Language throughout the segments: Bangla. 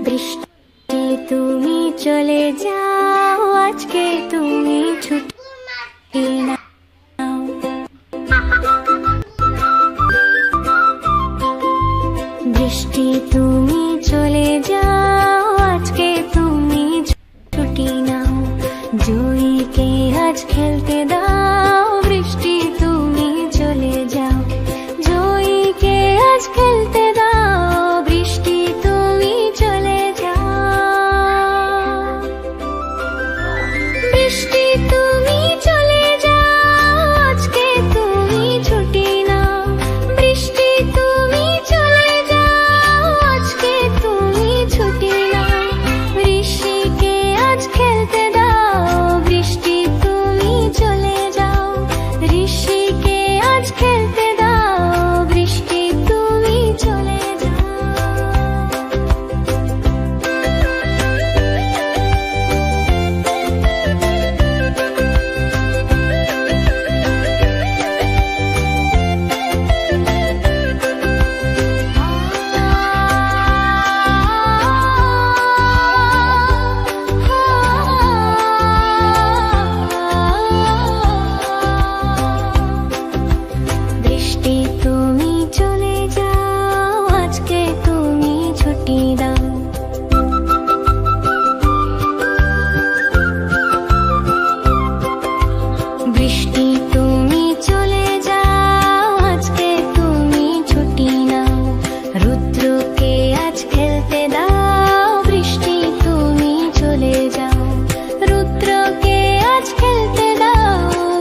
বৃষ্টি তুমি চলে যাও, আজকে তুমি ছুটি নাও। বৃষ্টি তুমি চলে যাও, আজকে তুমি ছুটি নাও। জয়ীকে আজ খেলতে দাও, বৃষ্টি তুমি চলে যাও। জয়ীকে আজ খেলতে দাও, বৃষ্টি তুমি চলে যাও। বৃষ্টি তুমি চলে যাও, আজকে তুমি ছুটি নাও। বৃষ্টি তুমি চলে যাও, আজকে তুমি ছুটি নাও। ঋষিকে আজ খেলতে দাও, বৃষ্টি তুমি চলে যাও। ঋষিকে আজ খেলতে দাও, বৃষ্টি তুমি চলে যাও। বৃষ্টি তুমি চলে যাও, আজকে তুমি ছুটি দাও। বৃষ্টি তুমি চলে যাও, আজকে তুমি ছুটি নাও। রুদ্রকে আজ খেলতে দাও, বৃষ্টি তুমি চলে যাও। রুদ্রকে আজ খেলতে দাও,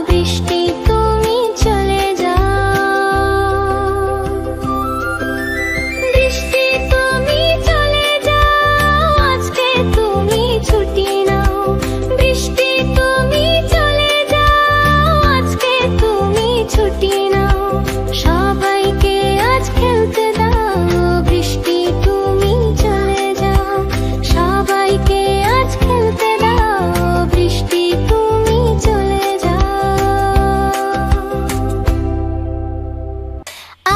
বৃষ্টি তুমি চলে যাও। বৃষ্টি তুমি চলে যাও, আজকে তুমি ছুটি নাও। বৃষ্টি তুমি চলে যাও, আজকে তুমি ছুটি নাও। সবাইকে আজ খেলতে দাও, বৃষ্টি তুমি চলে যাও। সবাইকে আজ খেলতে দাও, বৃষ্টি তুমি চলে যাও।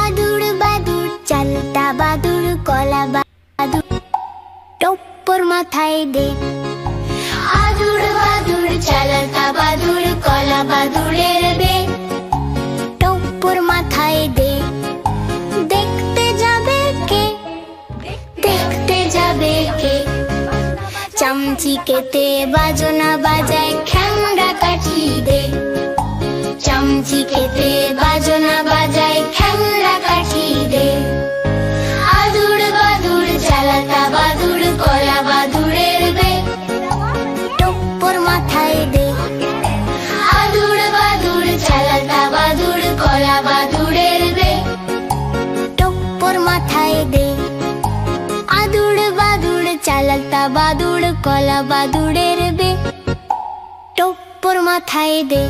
আদুর বাদুর চালতা বাদুর কলা বাদুর টপ্পর মাথায় দে। আদুর বাদুর চালতা বাদুর কলা বাদুরের বে টপ্পর মাথায় দে। দেখতে যাবে কে, দেখতে যাবে কে? চামচিকেতে বাজনা বাজায়, খ্যাংরা কাঠি দে। চামচিকেতে বাজনা বাজায়, খ্যাংরা কাঠি দে। আদুর বাদুর চালাতা বাদুর কলা বাদুরের বে টপ্পর মাথায় দে। আদুর বাদুর চালাতা বাদুর কলা বাদুরের বে টপ্পর মাথায় দে। আদুর বাদুর চালাতা বাদুর কলা বাদুরের বে টপ্পর মাথায় দে।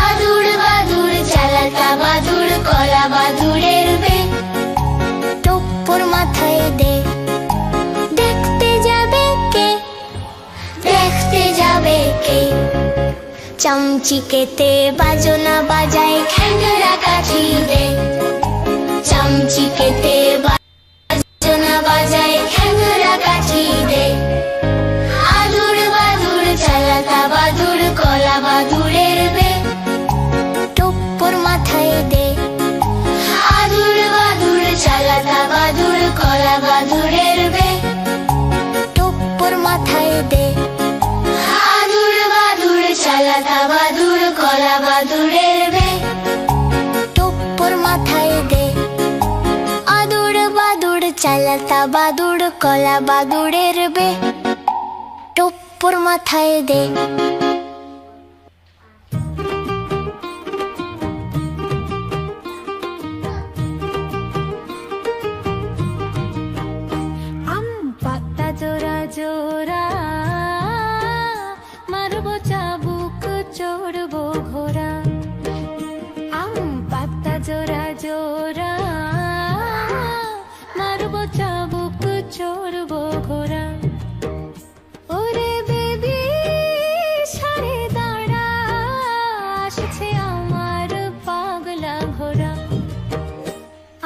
আদুর বাদুর চালাতা বাদুর কলা বাদুরের বে টপ্পর মাথায় দে। দেখতে যাবে কে, দেখতে যাবে কে? চামচিকেতে বাজনা বাজায়, খ্যাংরা কাঠি দে। চামচিকেতে বাজনা বাজায়, খ্যাংরা কাঠি দে। আদুর বাদুর চালাতা বাদুর কলা বাদুরের বে টপ্পর মাথায় দে। আদুর বাদুর চালাতা বাদুর কলা বাদুরের বে টপ্পর মাথায় দে। আদুর বাদুর চালাতা বাদুর কলা বাদুরের বে টপ্পর মাথায় দে। আদুর বাদুর চালাতা বাদুর কলা বাদুরের বে টপ্পর মাথায় দে। পাতা জোড়া জোড়া মারবো চাবুক, চড়বো ঘোড়া। আম পাতা জোড়া জোড়া মারবো চাবুক, চড়বো ঘোড়া। ওরে বেবি সারে দাঁড়া, আসছে আমার পাগলা ঘোড়া।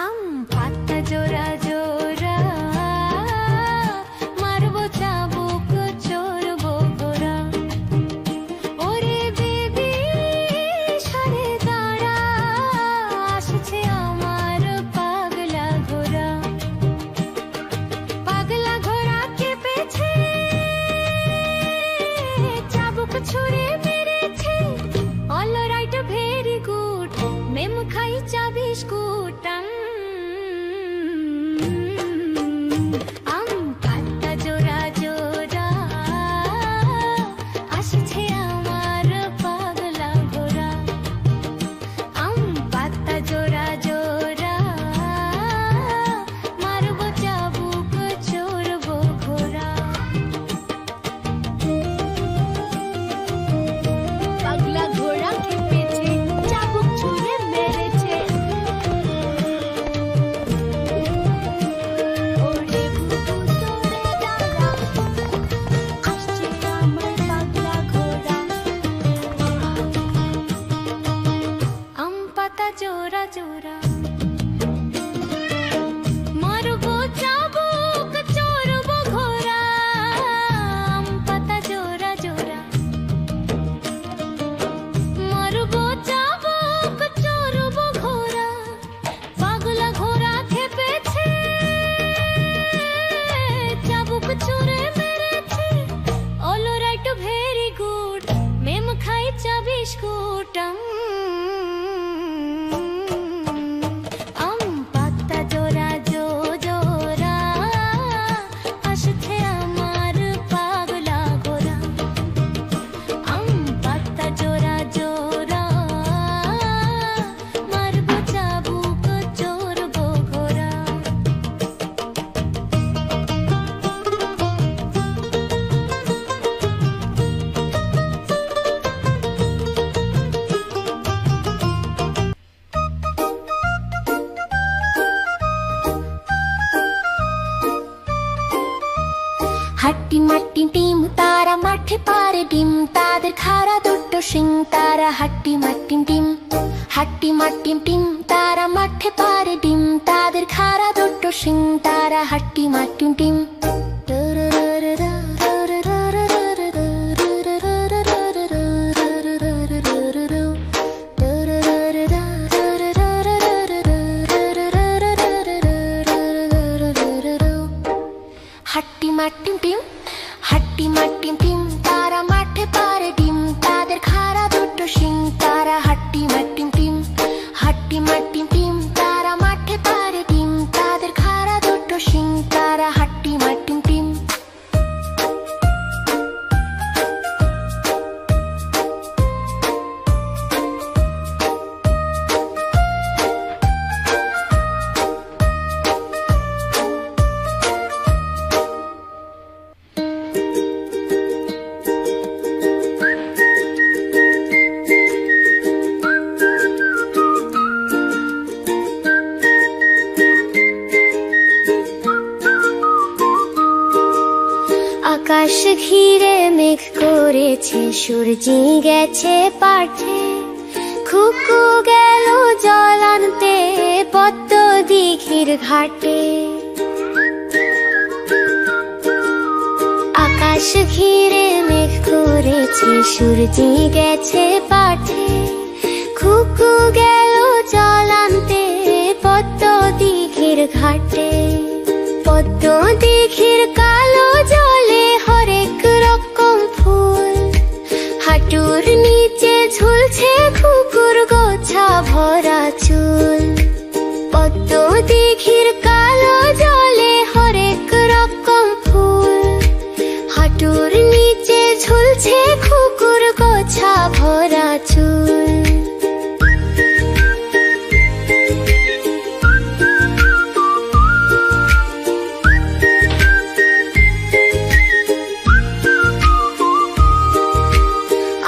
আম পাতা জোড়া জোড়া হাট্টি মাট্টি টিম তারা মাঠে পারে ডিম, তাদের খাড়া দুটো শিং, তারা হাট্টি মাট্টি টিম। হাট্টি মাট্টি টিম তারা মাঠে পারে ডিম, তাদের খাড়া দুটো শিং, তারা হাট্টি মাট্টি টিম। হাট্টি মাট্টি টিম, হাট্টি মাট্টি টিম তারা মাঠে পারে ডিম, তাদের খাড়া দুটো শিং, তারা হাট্টি মাট্টি টিম। হাট্টি মাট্টি টিম তারা মাঠে পারে ডিম, তাদের খাড়া দুটো শিং, তারা হাট্টি মাট্টি টিম। আকাশ ঘিরে মেঘ করেছে, সূর্যি গেছে পাঠে, খুকু গেল জল আনতে পদ্ম দিঘির ঘাটে। আকাশ ঘিরে মেঘ করেছে, সূর্যি গেছে পাঠে, খুকু গেল জল আনতে পদ্ম দিঘির ঘাটে। পদ্ম দিঘির কালো জলে হরেক রকম ফুল, হাঁটুর নিচে ঝুলছে খুকুর গোছা ভরা চুল। পদ্ম দিঘির কালো জলে হরেক রকম ফুল, হাঁটুর নিচে ঝুলছে খুকুর গোছা ভরা চুল।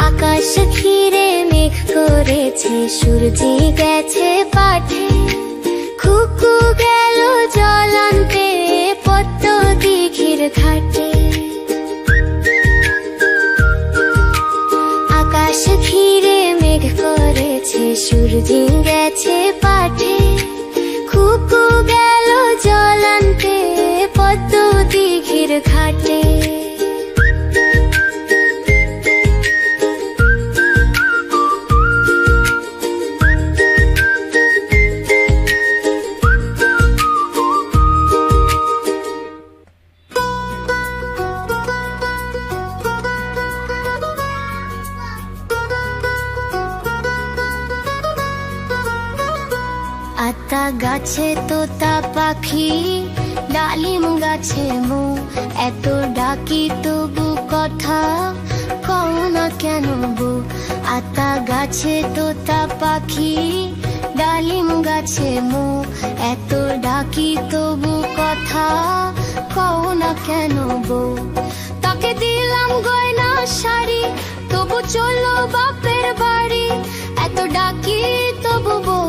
আকাশ ঘিরে মেঘ করেছে, সূর্যি গেছে পাঠে, খুকু গেল জল আনতে পদ্ম দিঘির ঘাটে। আকাশ ঘিরে মেঘ করেছে, সূর্যি গেছে পাঠে, খুকু গেল জল আনতে পদ্ম দিঘির ঘাটে। আতা গাছে তোতা পাখি, ডালিম গাছে মো, এত ডাকি তবু কথা কও না কেন বো। আতা গাছে তোতা পাখি, ডালিম গাছে মো, এত ডাকি তবু কথা কও না কেন বো। তাকে দিলাম গয়না শাড়ি, তবু চলো বাপের বাড়ি, এত ডাকি তবু বউ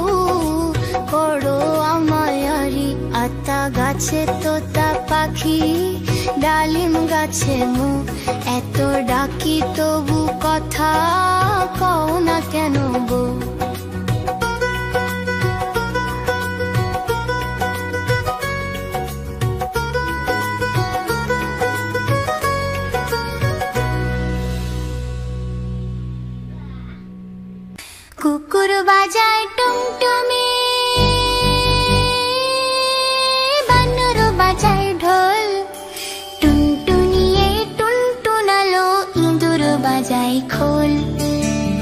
করো আমায়ারি। আতা গাছে তোতা পাখি, ডালিম গাছে মো, এত ডাকি তবু কথা কও না কেন বউ। কুকুর বাজায় টুমটুমি, বানর বাজায় ঢোল, টুনটুনিয়ে টুনটুনালো, ইঁদুর বাজায় খোল।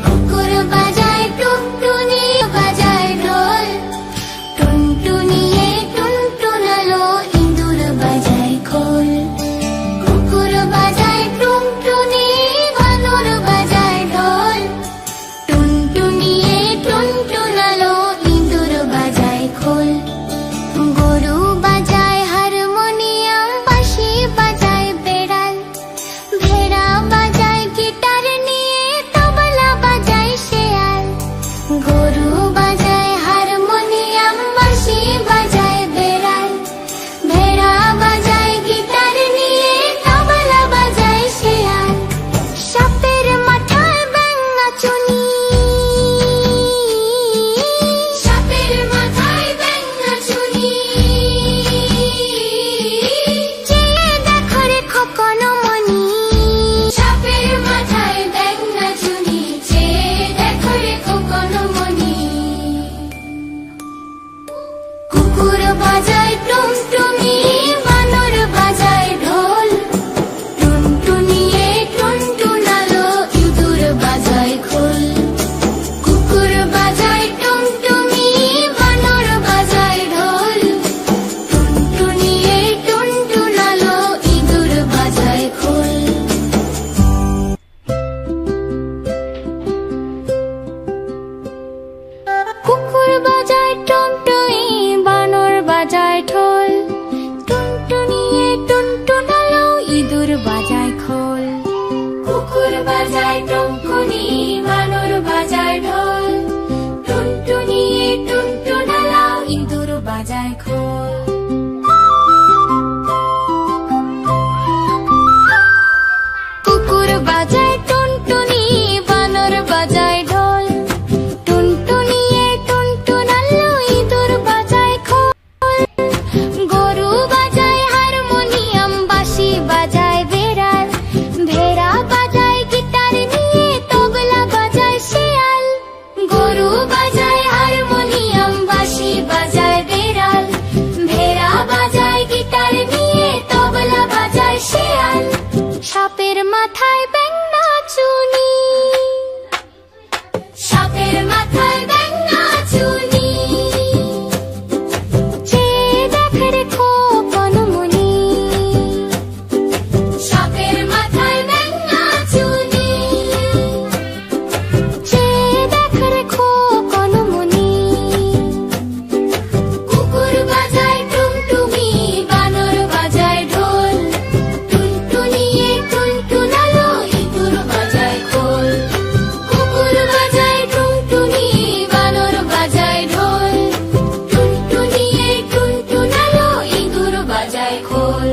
কুকুর বাজায় টুমটুমি, বাজায় ঢোল, টুনটুনিয়ে টুনটুনালো, ইঁদুর বাজায় খোল। কুকুর বাজায় টুনটুনি, বানর বাজায় ঢোল, টুনটুনিয়ে টুনটুনালো, ইঁদুর বাজায় খোল। কুকুর বাজায় টুনটুনি, বানর বাজায় ঢোল, টুনটুনিয়ে টুনটুনালো, ইঁদুর বাজায় খোল। গরু বাজায় হারমোনিয়াম, বাঁশি বাজায় বেড়াল, ভেড়া বাজায় গিটার নিয়ে, তবলা বাজায় শেয়াল। গরু বাজায় হারমোনিয়াম, বাঁশি বাজায় বেড়াল, ভেড়া বাজায় গিটার নিয়ে, তবলা বাজায় শেয়াল। সাপের মাথায় ব্যাঙ নাচুনি, সাপের মাথায় ব্যাঙ নাচুনি, চেয়ে দেখ রে খোকনমণি। সাপের মাথায় ব্যাঙ নাচুনি, চেয়ে দেখ রে খোকনমণি। কুকুর বাজায় টুমটুমি, বানর বাজায় ঢোল, টুনটুনিয়ে টুনটুনালো, ইঁদুর বাজায় খোল। কুকুর বাজায় টুনটুনি, বানর বাজায় ঢোল, টুনটুনিয়ে টুনটুনালো, ইঁদুর বাজায় খোল।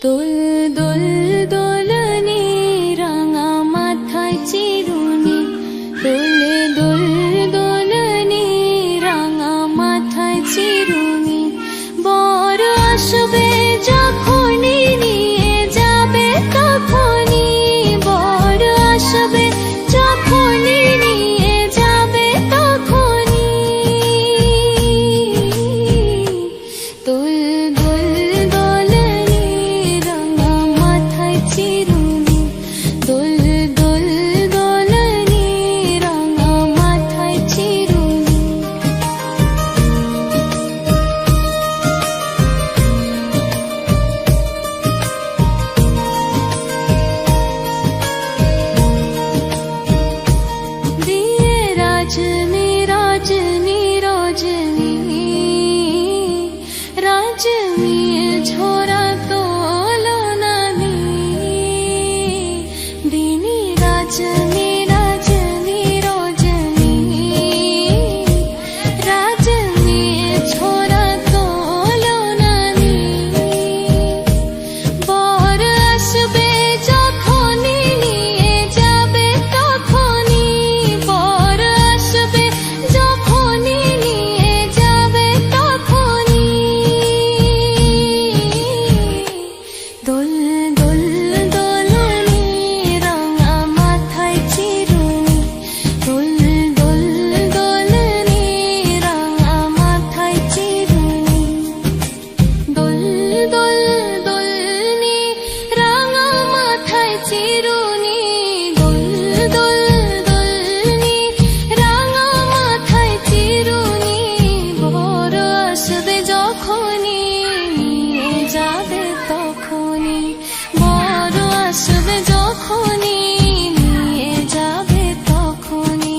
দোল দোল দোলনি, রাঙা মাথায় চিরুনি, দোলে দোল দোলনি, রাঙা মাথায় চিরুনি। বর আসবে যখনই, নিয়ে যাবে তখনই, বর আসবে যখনই, নিয়ে যাবে তখনই। দোল দোল দোলনি, রাঙা মাথায় চিরুনি, দোল দোল দোলনি, রাঙা মাথায় চিরুনি। দিয়ে রাজনী রাজনী রজনী, রাজনী ঝরা তোলনানি, দিনী রাজনী রাজনী রজনী, রাজনী ঝরা তোলনানি। বর আসবে যখনই, নিয়ে যাবে তখনই, বর আসবে যখনই, নিয়ে যাবে তখনই। দোল দোল দোলনি, রাঙা মাথায় চিরুনি, দোল দোল দোলনি, রাঙা মাথায় চিরুনি, দোল দোল দোলনি, রাঙা মাথায় চিরুনি, দোল দোল দোলনি, রাঙা মাথায় চিরুনি। বর আসবে যখনই, নিয়ে যাবে তখনই, বর আসবে যখনই, নিয়ে যাবে তখনই।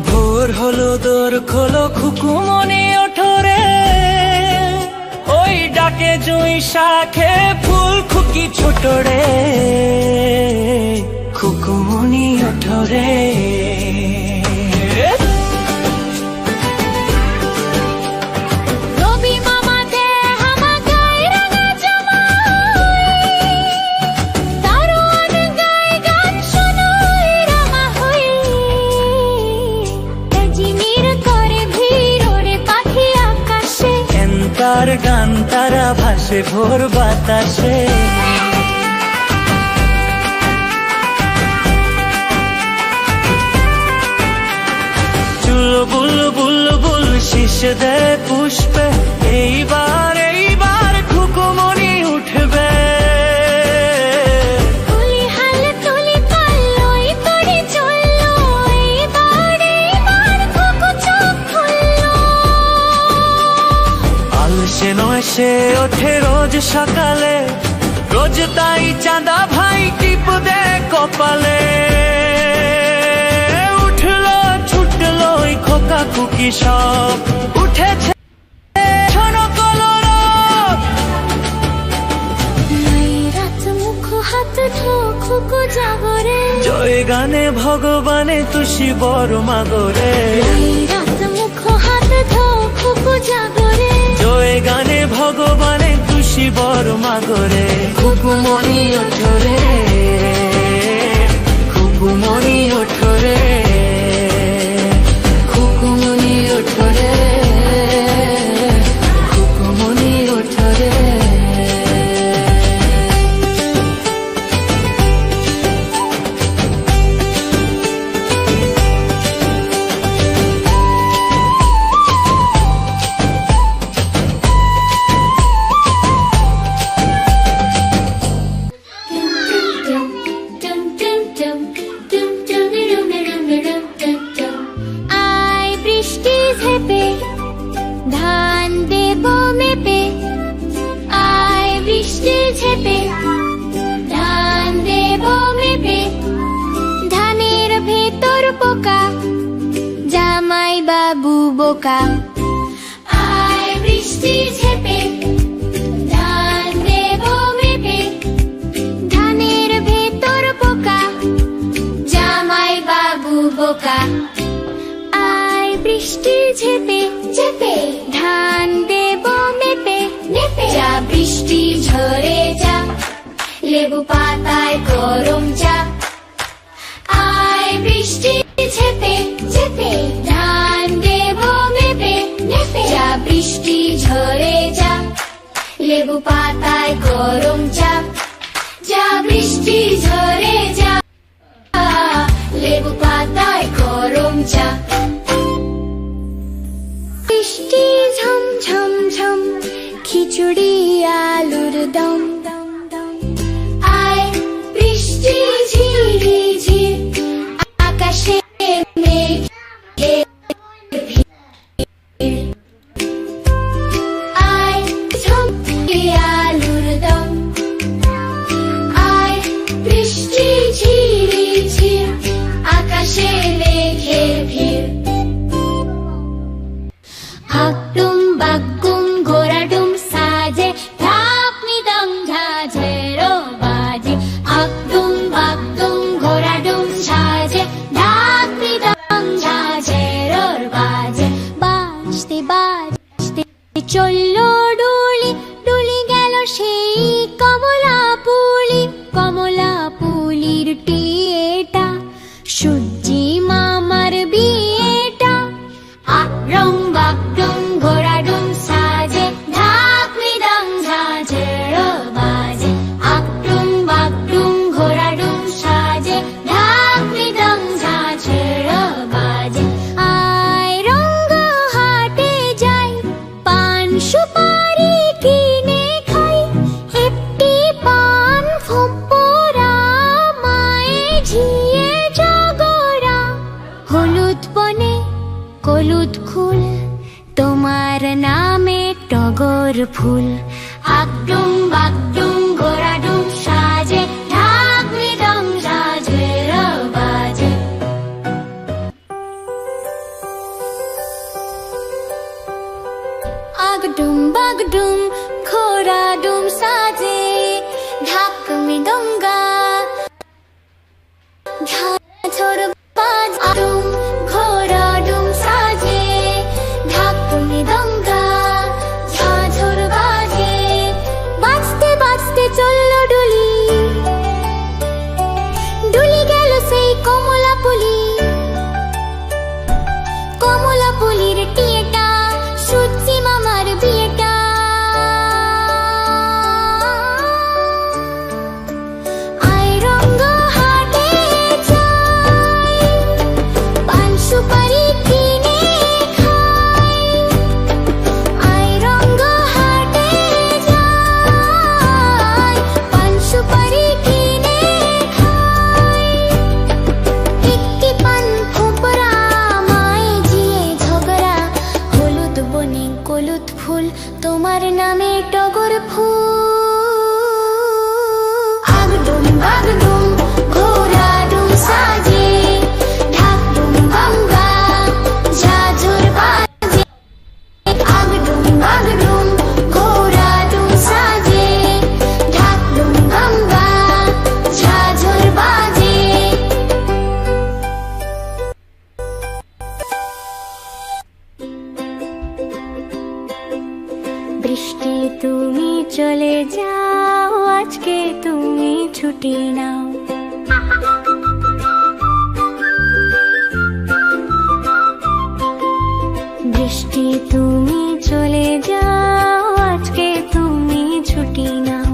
ভোর হলো, দোর খোলো, খুকুমনি ওঠো রে, ওই ডাকে জুঁই শাখে ফুল খুকি ছোট রে, খুকুমনি ওঠো রে। রবি মামা দে হামা গায় রাঙা জামাই, দারোয়ান গায় গান শোনায় রামা হই। জিমির করে ভিড়, ওরে পাখি আকাশে, এন্তার গান তারা ভাসে ভোর বাতাসে। চুল বুলবুল শীষ দে পুষ্পে, এইবার খুকুমনি উঠবে। আলসে নয় সে ওঠে রোজ সকালে, রোজ তাই চাঁদা ভাই টিপ দে কপালে। উঠলো ছুটলো ওই খোকা খুকি সব, উঠেছে শোনো কলরব। রাত মুখ হাত ঠোকুকু জাগরে, জয় গানে ভগবানে তুষি বড় মাগরে। রাত মুখ হাত ঠোকুকু জাগরে, জয় গানে ভগবানে তুষি বড় মাগরে। খুকুমনি ওঠরে, খুকুমনি ওঠরে, খুকুমনি ওঠরে, খুকুমনি ওঠরে। আয় বৃষ্টি ঝেপে ধান দেব মেপে, আয় বৃষ্টি ঝেপে ধান দেব মেপে। ধানের ভেতর পোকা, জামাই বাবু বোকা। আয় বৃষ্টি ঝেপে ধান দেব মেপে, ধানের ভেতর পোকা, জামাই বাবু বোকা। আয় বৃষ্টি ঝেপে ঝেপে ধান দেব মেপে মেপে। যা বৃষ্টি ঝরে যা, লেবু পাতায় গরম চা। আয় বৃষ্টি ঝেপে ঝেপে ধান দেব মেপে মেপে। যা বৃষ্টি ঝরে যা, লেবু পাতায় গরম চা। যা বৃষ্টি ঝরে যা, লেবু পাতায় গরম চা। বৃষ্টি ঝম ঝম ঝম, খিচুড়ি আলুর দম। আয় বৃষ্টি ঝিরি ঝির, আকাশে মেঘের ভিড়। আয় ঝমকে আলুর দম, আয় বৃষ্টি ঝিরি ঝির, আকাশে মেঘের ভিড়। হাকডুম বাগডুম ঘোড়াডুম সাজে, ঢাক মৃদং ঝাঝেরো বাজে। হাকডুম বাগডুম ঘোড়াডুম সাজে, ঢাক মৃদং ঝাঝেরোর বাজে। বাজতে বাজতে চললো ডুলি, ডুলি গেল সেই কমলা পুলি। কমলা পুলির টিয়েটা, সূর্যি মামার বিয়েটা। আরং বাগডুম ঘোড়াডুম সাজে, ঢাক মৃদং ঝাঝেরো বাজে। আকডুম বাগডুম ঘোড়াডুম সাজে, ঢাক মৃদং ঝাঝেরো বাজে। আয় রঙ্গ হাটে যাই, পান সুপারি কিনে খাই। একটি পান ফোঁপরা, মায়ে ঝিয়ে জগরা। হলুদ বনে হলুদ ফুল, তোমার নামে টগর ফুল। আকডুম বাগডুম ঘোড়াডুম সাজে, ঢাক মৃদং ঝাঝেরো বাজে। আগডুম বাগডুম ঘোড়াডুম সাজে, ঢাক মৃদঙ্গা ঝাঝর বাজ। আডুম ঘোড়াডুম সাজে, ঢাক মৃদঙ্গা ঝাঝর বাজে। বাজতে বাজতে চললো ডুলি, ডুলি গেল সেই কমলা পুলি। কমলা পুলির টিয়েটা, সূর্যি মামার বিয়েটা। বনে হলুদ ফুল, তোমার নামে টগর ফুল। আগডুম বাগডুম ঘোড়া ডুম সাজে, ঢাকডুম গঙ্গা ঝাঝর বাজে। আগডুম বাগডুম ঘোড়া ডুম সাজে, ঢাকডুম গঙ্গা ঝাঝর বাজে। বৃষ্টি তুমি চলে যাও, আজকে তুমি ছুটি নাও। বৃষ্টি তুমি চলে যাও, আজকে তুমি ছুটি নাও।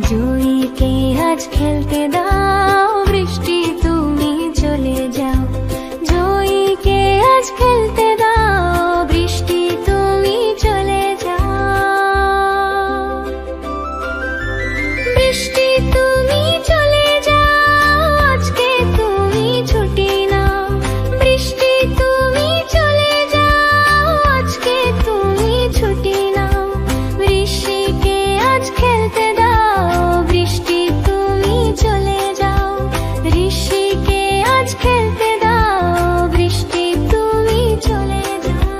জয়ীকে আজ খেলতে দাও, বৃষ্টি তুমি চলে যাও। জয়ীকে আজ খেলতে দাও, বৃষ্টি তুমি চলে যাও। বৃষ্টি তুমি চলে যাও, আজকে তুমি ছুটি নাও। বৃষ্টি তুমি চলে যাও, আজকে তুমি ছুটি নাও। বৃষ্টিকে আজ খেলতে দাও, বৃষ্টি তুমি চলে যাও। বৃষ্টিকে আজ খেলতে দাও, বৃষ্টি তুমি চলে যাও।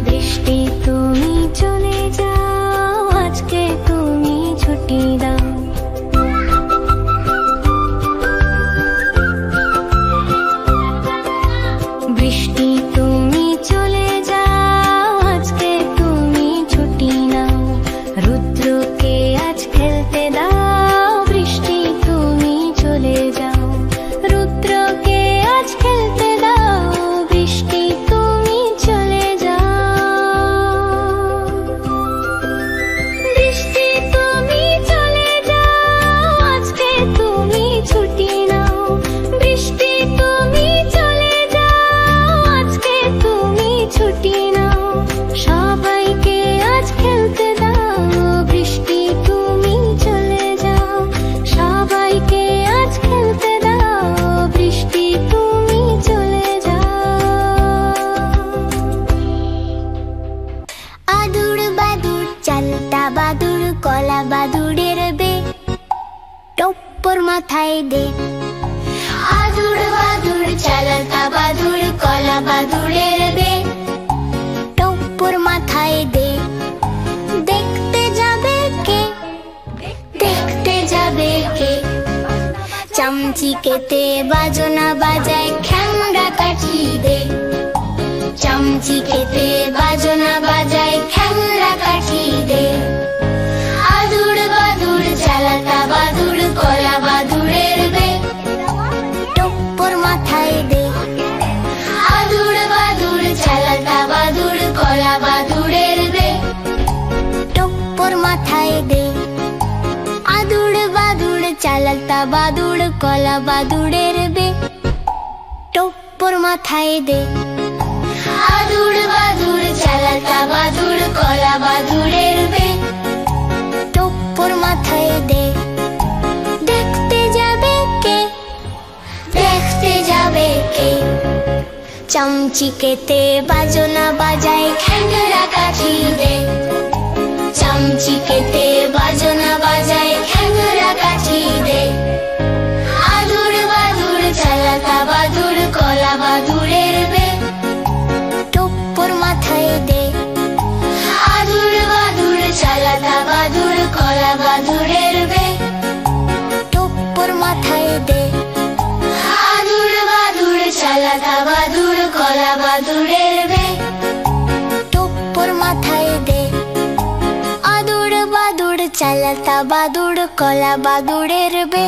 বৃষ্টি তুমি চলে যাও, আজকে তুমি ছুটি দাও। বৃষ্টি তুমি চলে যাও, আজকে তুমি ছুটি নাও। রুদ্রকে আজ খেলতে দাও, বৃষ্টি তুমি চলে যাও। রুদ্রকে আজ খেলতে দাও, বৃষ্টি তুমি চলে যাও। বৃষ্টি তুমি চলে যাও, আজকে তুমি ছুটি নাও। বৃষ্টি তুমি চলে যাও, আজকে তুমি ছুটি নাও। সবাইকে আজ খেলতে দাও, বৃষ্টি তুমি চলে যাও। সবাইকে আজ খেলতে দাও, বৃষ্টি তুমি চলে যাও। আদুর বাদুর চালতা বাদুর কলা বাদুড়ের বে, টপ্পর মাথায় দে। আদুর বাদুর চালতা বাদুর কলা বাদুড়ের বে, টপ্পর মাথায় দে। দেখতে যাবে কে, দেখতে যাবে কে? চামচিকেতে বাজনা বাজায়, খ্যাংরা কাঠি দে। চামচিকেতে বাজনা বাজায়, খ্যাংরা কাঠি দে। আদুর বাদুর চালাতা বাদুর কলা বাদুড়ের বে, টপ্পর মাথায় দে। আদুর বাদুর চালাতা বাদুর কলা বাদুড়ের বে, টপ্পর মাথায় দে। আদুর বাদুর চালাতা বাদুর কলা বাদুড়ের বে, টপ্পর মাথায় দে। আদুর বাদুর চালাতা বাদুর কলা বাদুড়ের বে, টপ্পর মাথায় দে। দেখতে যাবে কে, দেখতে যাবে কে? চামচিকেতে বাজনা বাজায়, খ্যাংরা কাঠি দে। চামচিকেতে বাজনা বাজায়, খ্যাংরা কাঠি দে। আদুর বাদুর চালাতা বাদুর কলা বাদুড়ের বে, টপ্পর মাথায় দে। আদুর বাদুর চালাতা বাদুর কলা বাদুড়ের বে, টপ্পর মাথায় দে। আদুর বাদুর চালাতা বাদুর কলা বাদুড়ের বে, টপ্পর মাথায় দে। আদুর বাদুর চালাতা বাদুর কলা বাদুড়ের বে,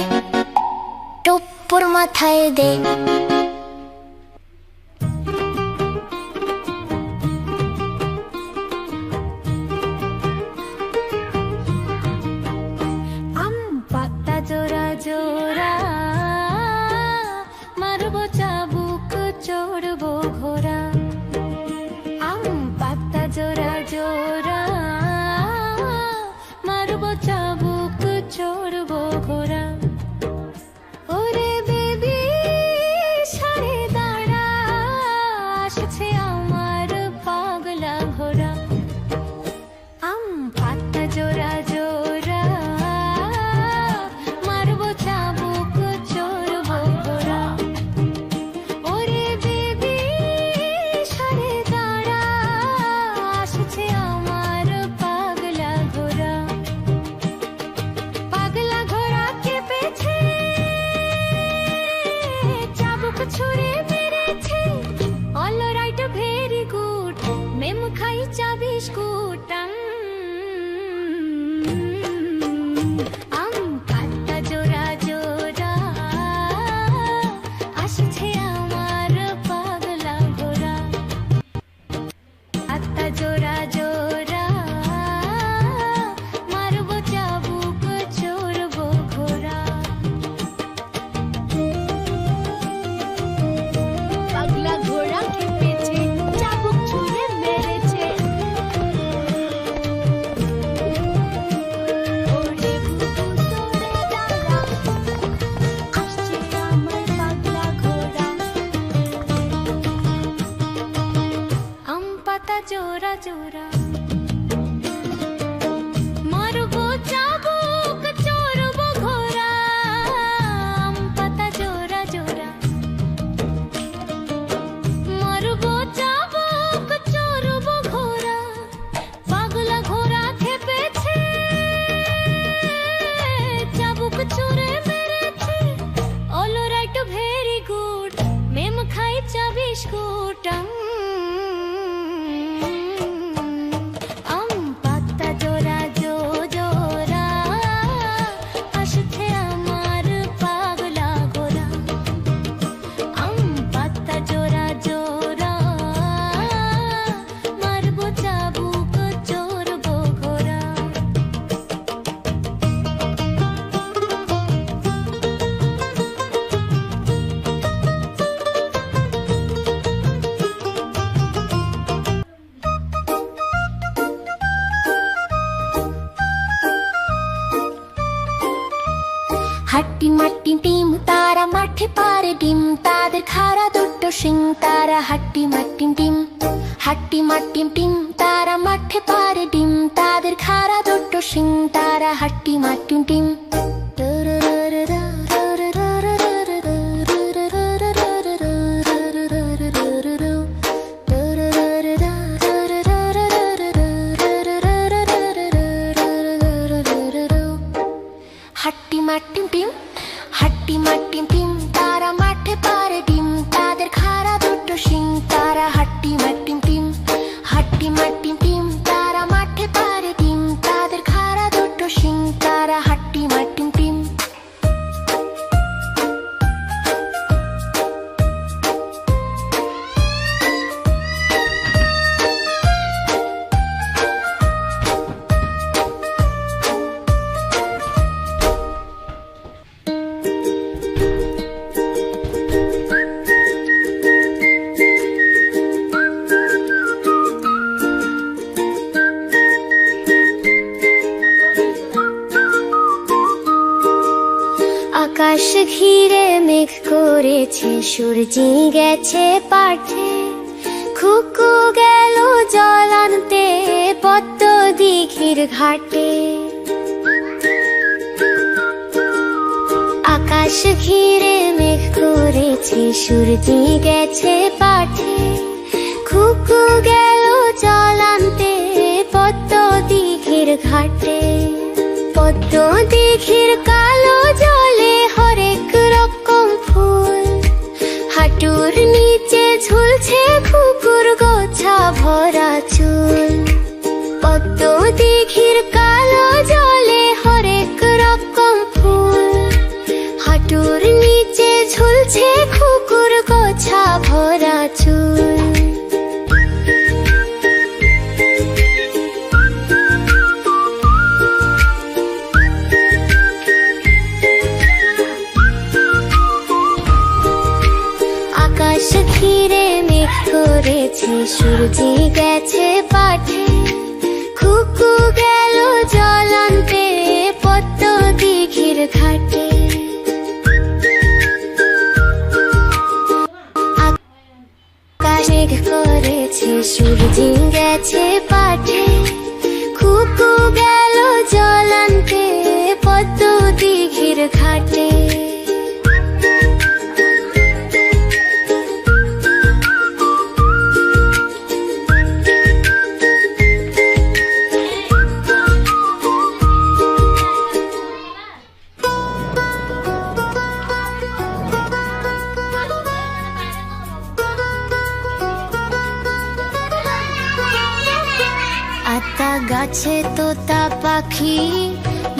টপ্পর মাথায় দে। চাবুক চড়বো ঘোড়া। ওরে বেবি সরে দাঁড়া, আসছে আমার পাগলা ঘোড়া। আম পাতা জোড়া জোড়া, মারবো চাবুক চড়বো ঘোড়া। ওরে বেবি সরে দাঁড়া, আসছে আমার পাগলা ঘোড়া। পাগলা ঘোড়া কেঁপেছে, চাবুক ছুঁড়ে মেরেছে। অল রাইট ভেরি গুড, মেম খাইচা বিস্কুট। আম পাতা জোড়া জোড়া, আসছে আমার পাগলা ঘোড়া। পাতা জোড়া জোড়া, মারবো চাবুক চড়বো ঘোড়া। পাগলা ঘোড়া খেপেছে, চাবুক ছুঁড়ে মেরেছে। ওরে বুবু সরে দাঁড়া, আসছে আমার পাগলা ঘোড়া। আম পাতা জোড়া জোড়া, মারবো চাবুক চড়বো ঘোড়া। আম পাতা জোড়া জোড়া, মারবো চাবুক চড়বো ঘোড়া। পাগলা ঘোড়া খেপেছে, চাবুক ছুঁড়ে মেরেছে। অল রাইট ভেরি গুড, মেম খাইচা বিস্কুট। আম পাতা জোড়া জোড়া, আসছে আমার পাগলা ঘোড়া। আম পাতা জোড়া জোড়া, মারবো চাবুক চড়বো ঘোড়া। হাট্টি মাট্টি টিম, তারা মাঠে পারে ডিম। তাদের খাড়া দুটো শিং, তারা হাট্টি মাট্টি টিম। হাট্টি মাট্টি টিম, তারা মাঠে পারে ডিম। তাদের খাড়া দুটো শিং, তারা হাট্টি মাট্টি টিম। হাট্টি মাট্টি টিম, হাট্টি মাট্টি টিম, তারা মাঠে পারে ডিম। তাদের খাড়া দুটো শিং, তারা হাট্টি মাট্টি টিম। হাট্টি মাট্টি টিম, তারা মাঠে পারে ডিম। তাদের খাড়া দুটো শিং, তারা হাট্টি মাট্টি টিম। আকাশ ঘিরে মেঘ করেছে, সূর্যি গেছে পাঠে। খুকু গেল জল আনতে পদ্ম দিঘির ঘাটে। আকাশ ঘিরে মেঘ করেছে, সূর্যি গেছে পাঠে। খুকু গেল জল আনতে পদ্ম দিঘির ঘাটে। পদ্ম দিঘির কালো জলে হরেক রকম ফুল। হাঁটুর নিচে ঝুলছে খুকুর গোছা ভরা চুল। পদ্ম দিঘির কালো জলে হরেক রকম ফুল। হাঁটুর নিচে ঝুলছে খুকুর গোছা ভরা চুল। আকাশ ঘিরে মেঘ করেছে, সূর্যি গেছে পাঠে। খুকু গেল জল আনতে গাছে তোতা পাখি,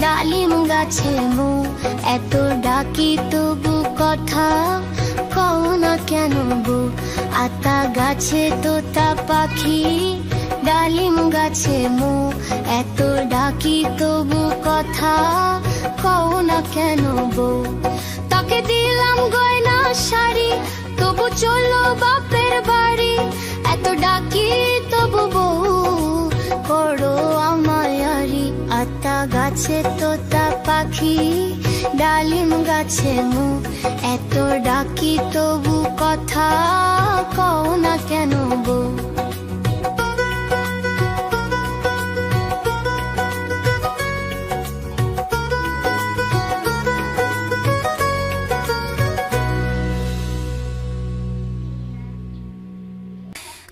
ডালিম গাছে মো, এত ডাকি তবু কথা কও না কেন বউ। আতা গাছে তোতা পাখি, ডালিম গাছে মো, এত ডাকি তবু কথা কও না কেন বউ। তাকে দিলাম গয়না শাড়ি, তবু চলো বাপের বাড়ি, এত ডাকি তবু বউ করো আমায়ারি। আতা গাছে তোতা পাখি, ডালিম গাছে মো, এত ডাকি তবু কথা কও না কেন বউ।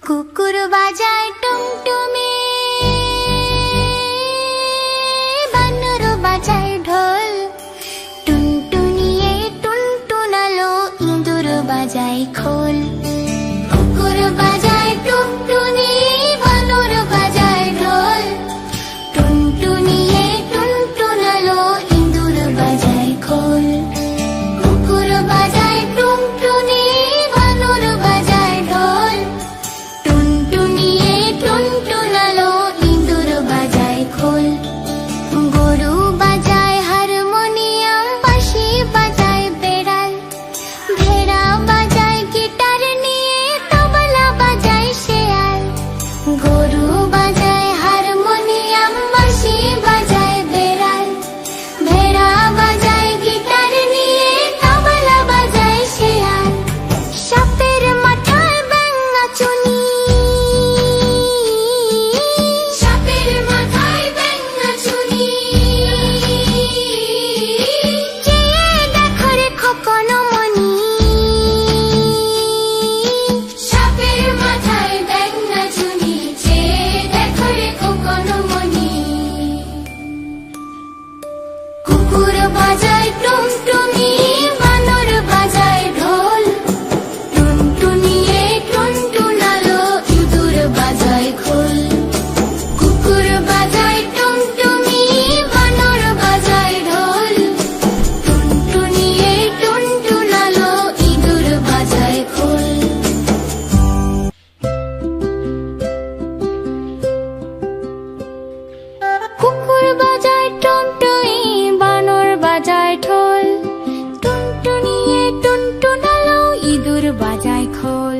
কুকুর বাজায় টুমটুমি, বানর বাজায় ঢোল, টুনটুনিয়ে টুনটুনালো, ইঁদুর বাজায় খোল। কুকুর বাজায় টুনটুনি, বানর বাজায় ঢোল, টুনটুনিয়ে টুনটুনালো, ইঁদুর বাজায় খোল। কুকুর বাজায় টুনটুনি, বানর বাজায় ঢোল, টুনটুনিয়ে টুনটুনালো, ইঁদুর বাজায় খোল। গরু বাজায় হারমোনিয়াম, বাঁশি বাজায় বেড়াল, ভেড়া বাজায় গিটার নিয়ে, তবলা বাজায় শেয়াল। গরু বাজায় হারমোনিয়াম, বাঁশি বাজায় বেড়াল, ভেড়া বাজায় গিটার নিয়ে, তবলা বাজায় শেয়াল। সাপের মাথায় ব্যাঙ নাচুনি, সাপের মাথায় ব্যাঙ নাচুনি, চেয়ে দেখো রে খোকন মনি। সাপের মাথায় ব্যাঙ নাচুনি, চেয়ে দেখো রে খোকন মনি। কুকুর বাজায় টুমটুমি, বানর বাজায় ঢোল, টুনটুনিয়ে টুনটুনালো, ইঁদুর বাজায় খোল। কুকুর বাজায় টুমটুমি, বানর বাজায় ঢোল, টুনটুনিয়ে টুনটুনালো, ইঁদুর বাজায় খোল। কুকুর বাজায় টুনটুনি, বানর বাজায় ঢোল, টুনটুনিয়ে টুনটুনালো, ইঁদুর বাজায় খোল।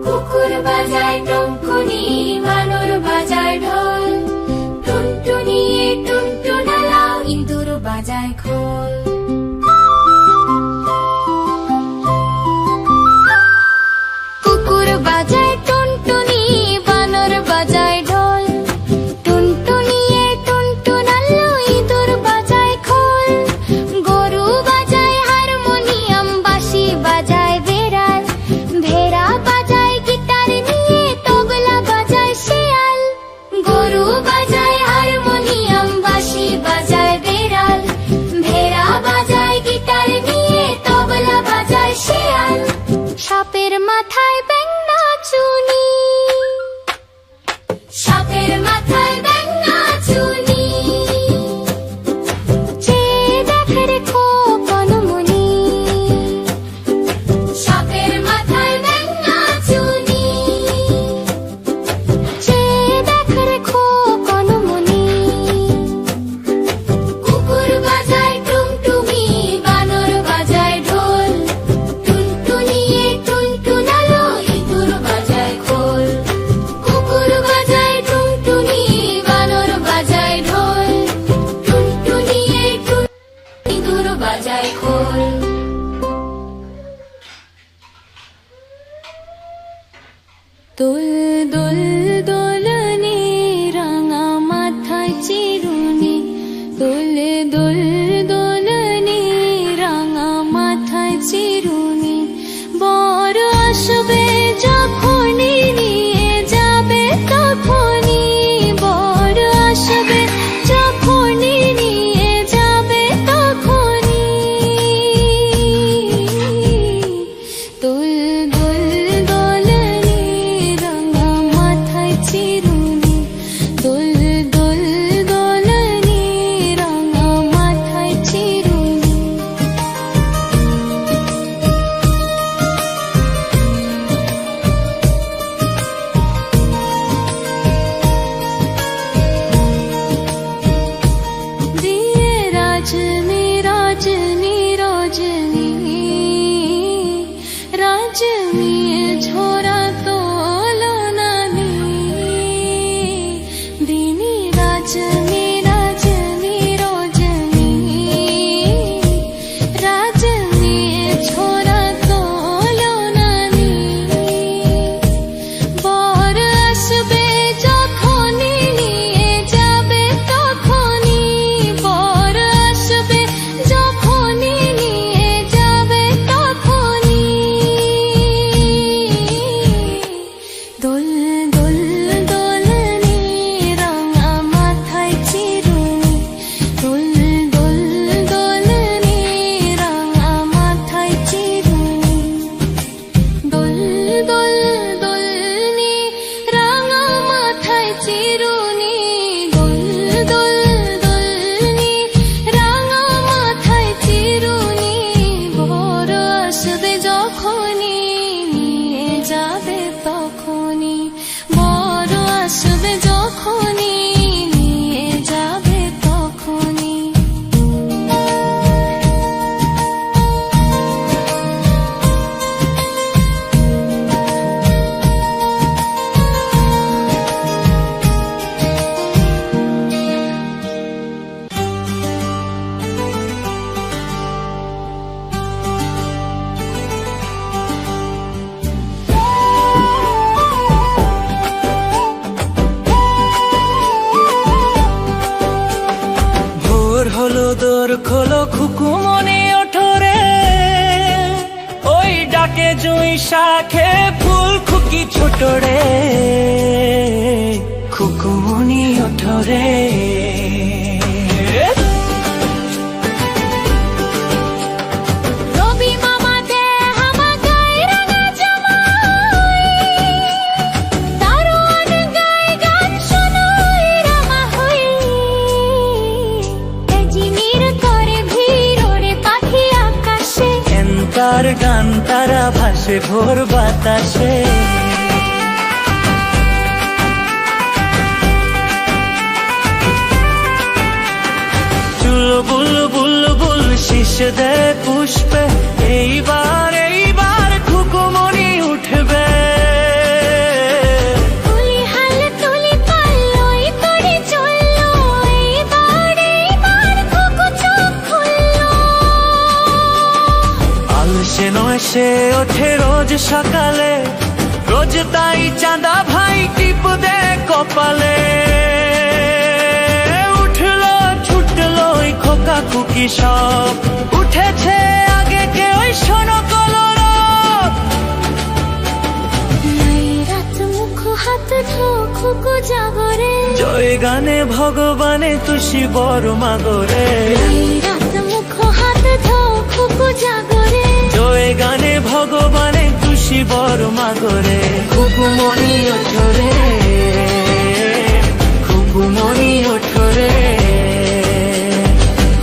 কুকুর বাজায় টুনটুনি, বানর বাজায় ঢোল, টুনটুনিয়ে টুনটুনালো, ইঁদুর বাজায় খোল। কুকুর বাজায় টুনটুনি, বানর বাজায় ঢোল, টুনটুনিয়ে টুনটুনালো, ইঁদুর বাজায় খোল। গরু বাজায় হারমোনিয়াম, বাঁশি বাজায় বেড়াল, ভেড়া বাজায় গিটার নিয়ে, তবলা বাজায় শেয়াল। গরু বাজায় হারমোনিয়াম, বাঁশি বাজায় বেড়াল, ভেড়া বাজায় গিটার নিয়ে, তবলা বাজায় শেয়াল। সাপের মাথায় ব্যাঙ নাচুনি, সাপের মাথায় ব্যাঙ নাচুনি, চেয়ে দেখে রে খোকন মনি। সাপের মাথায় ব্যাঙ নাচুনি, চেয়ে দেখে রে খোকন মনি। কুকুর বাজায় টুমটুমি, বানর বাজায় ঢোল, টুনটুনিয়ে টুনটুনালো, ইঁদুর বাজায় খোল। কুকুর বাজায় টুনটুনি, বানর বাজায় ঢোল, টুনটুনিয়ে ইঁদুর বাজায় খোল। দোল দোল দোলনে রাঙা মাথায় চিরুনি, দোল দোল দোলনে রাঙা মাথায় চিরুনি। বর আসবে যখনই নিয়ে যাবে তখনই, বর আসবে যখনই নিয়ে যাবে তখনই। দোল দোল দোলনে রাঙা মাথায় চিরুনি, দোল দোল रजनी रजनी रजनी रजनी झोरा तोलो नानी दिनी रजनी रजनी रजनी रजनी झोरा तोलो नानी बर आसबे যখনি নিয়ে যাবে তখনি बर आसबे যখনি নিয়ে যাবে তখনি দোল দোল দোলনি রাঙা মাথায় চিরুনি দোল দোল দোলনি রাঙা মাথায় চিরুনি দোল দোল দোলনি রাঙা মাথায় চিরুনি দোল দোল দোলনি রাঙা মাথায় চিরুনি বর আসবে যখনি নিয়ে যাবে তখনি বর আসবে যখনি নিয়ে যাবে তখনি ভোর হলো দোর খোলো খুকুমনি ওঠো রে ওই ডাকে জুঁই শাখে ফুল খুকি ছোট রে খুকুমনি ওঠো রে রবি মামা দে হামা গায় রাঙা জামাই দারোয়ান গায় গান শোনাই রামা হই এজিমির করে ভিড় ওরে পাখি আকাশে এন্তার গান তারা ভাসে ভোর বাতাসে চুল বুলবুল বুল শীষ দে পুষ্পে এইবার এইবার খুকুমনি উঠবে তুলি হাল তুলি পাল্লই করে চললো এইবার খুকু চোখ খুললো আলসে নয় সে ওঠে রোজ সকালে রোজ তাই চাঁদা ভাই টিপ দে কপালে উঠলো ছুটলো ওই খোকা খুকি সব উঠেছে আগে কে ওই শোনো কলরব নাই রাত মুখ হাত ধো খুকু জাগরে জয় গানে ভগবানে তুষি বড় মাগরে নাই রাত মুখ হাত ধো খুকু জাগরে জয় গানে ভগবানে তুষি বড় মাগরে খুকুমনি ওঠো রে খুকুমনি ওঠো রে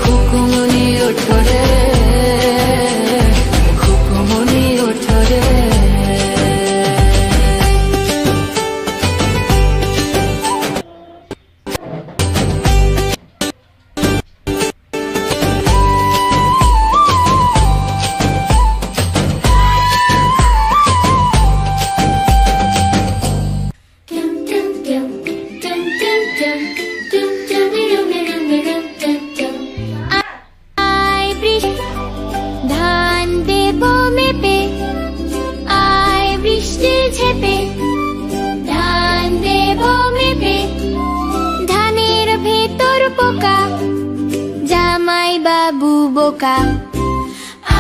খুকুমনি ওঠো রে খুকুমনি ওঠো রে আয় বৃষ্টি ধান দেব মেপে আয় বৃষ্টি ঝেপে ধান দেব মেপে ধানের ভেতর পোকা জামাই বাবু বোকা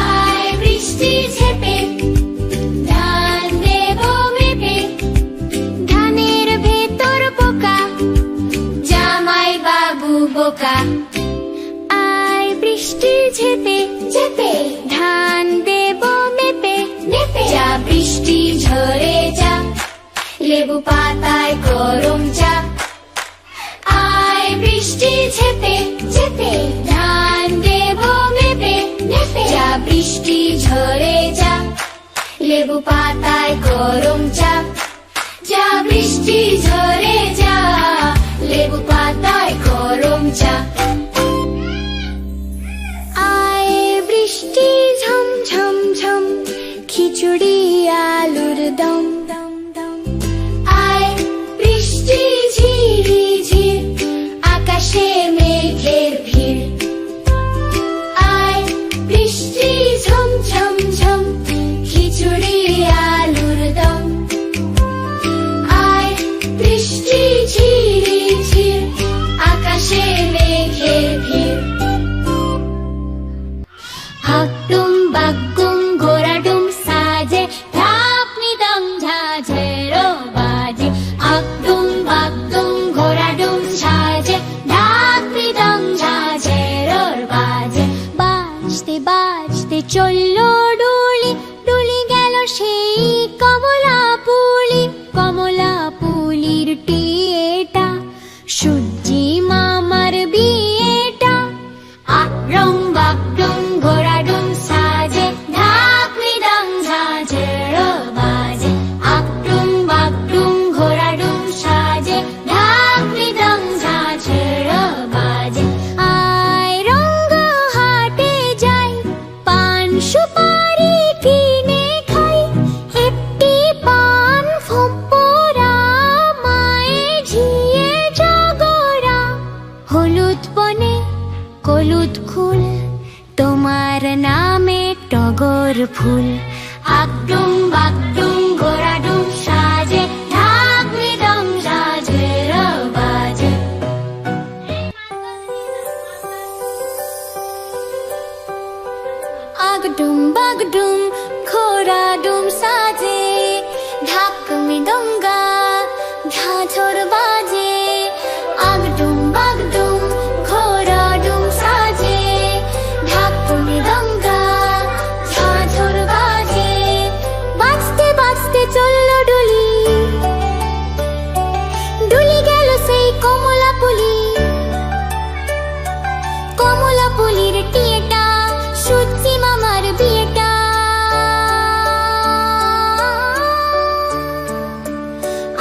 আয় বৃষ্টি ঝেপে ধান দেব মেপে ধানের ভেতর পোকা জামাই বাবু বোকা আয় বৃষ্টি ঝেপে ঝেপে ধান দেব মেপে মেপে যা বৃষ্টি ঝরে যা লেবু পাতায় গরম চা আয় বৃষ্টি ঝেপে ঝেপে ধান দেব মেপে মেপে যা বৃষ্টি ঝরে যা লেবু পাতায় গরম চা যা বৃষ্টি ঝরে যা লেবু পাতায় গরম চা বৃষ্টি ঝম ঝম ঝম খিচুড়ি আলুর দম আয় বৃষ্টি ঝিরি ঝির আকাশে মেঘের ভিড় আয় বৃষ্টি ঝম ঝম ঝম খিচুড়ি আলুর দম আয় বৃষ্টি ঝিরি ঝির আকাশে মেঘের ভিড় হাকডুম বাগডুম ঘোড়াডুম সাজে ঢাক মৃদং ঝাঝেরো বাজে হাকডুম বাগডুম ঘোড়াডুম সাজে ঢাক মৃদং ঝাঝেরোর বাজে বাজতে বাজতে চললো ডুলি ডুলি গেল সেই কমলা পুলির টিয়েটা সূর্যি মামার বিয়েটা আরং বাগডুম ঘোড়াডুম সাজে ঢাক মৃদং ঝাঝেরো বাজে আকডুম বাগডুম ঘোড়াডুম সাজে ঢাক মৃদং ঝাঝেরো বাজে আয় রঙ্গ হাটে যাই পান সুপারি কিনে খাই একটি পান ফোঁপরা মায়ে ঝিয়ে জগরা হলুদ বনে কলুদ ফুল তোমার নামে টগর ফুল আকডুম বাগডুম ঘোড়াডুম সাজে ঢাক মৃদং ঝাঝেরো বাজে আকডুম বাগডুম ঘোড়াডুম সাজে ঢাক মৃদঙ্গা ঝাঝর বাজে আকডুম বাগডুম ঘোড়াডুম সাজে ঢাক মৃদঙ্গা ঝাঝর বাজে বাজতে বাজতে চললো ডুলি ডুলি গেল সেই কমলা পুলির টিয়েটা সূর্যি মামার বিয়েটা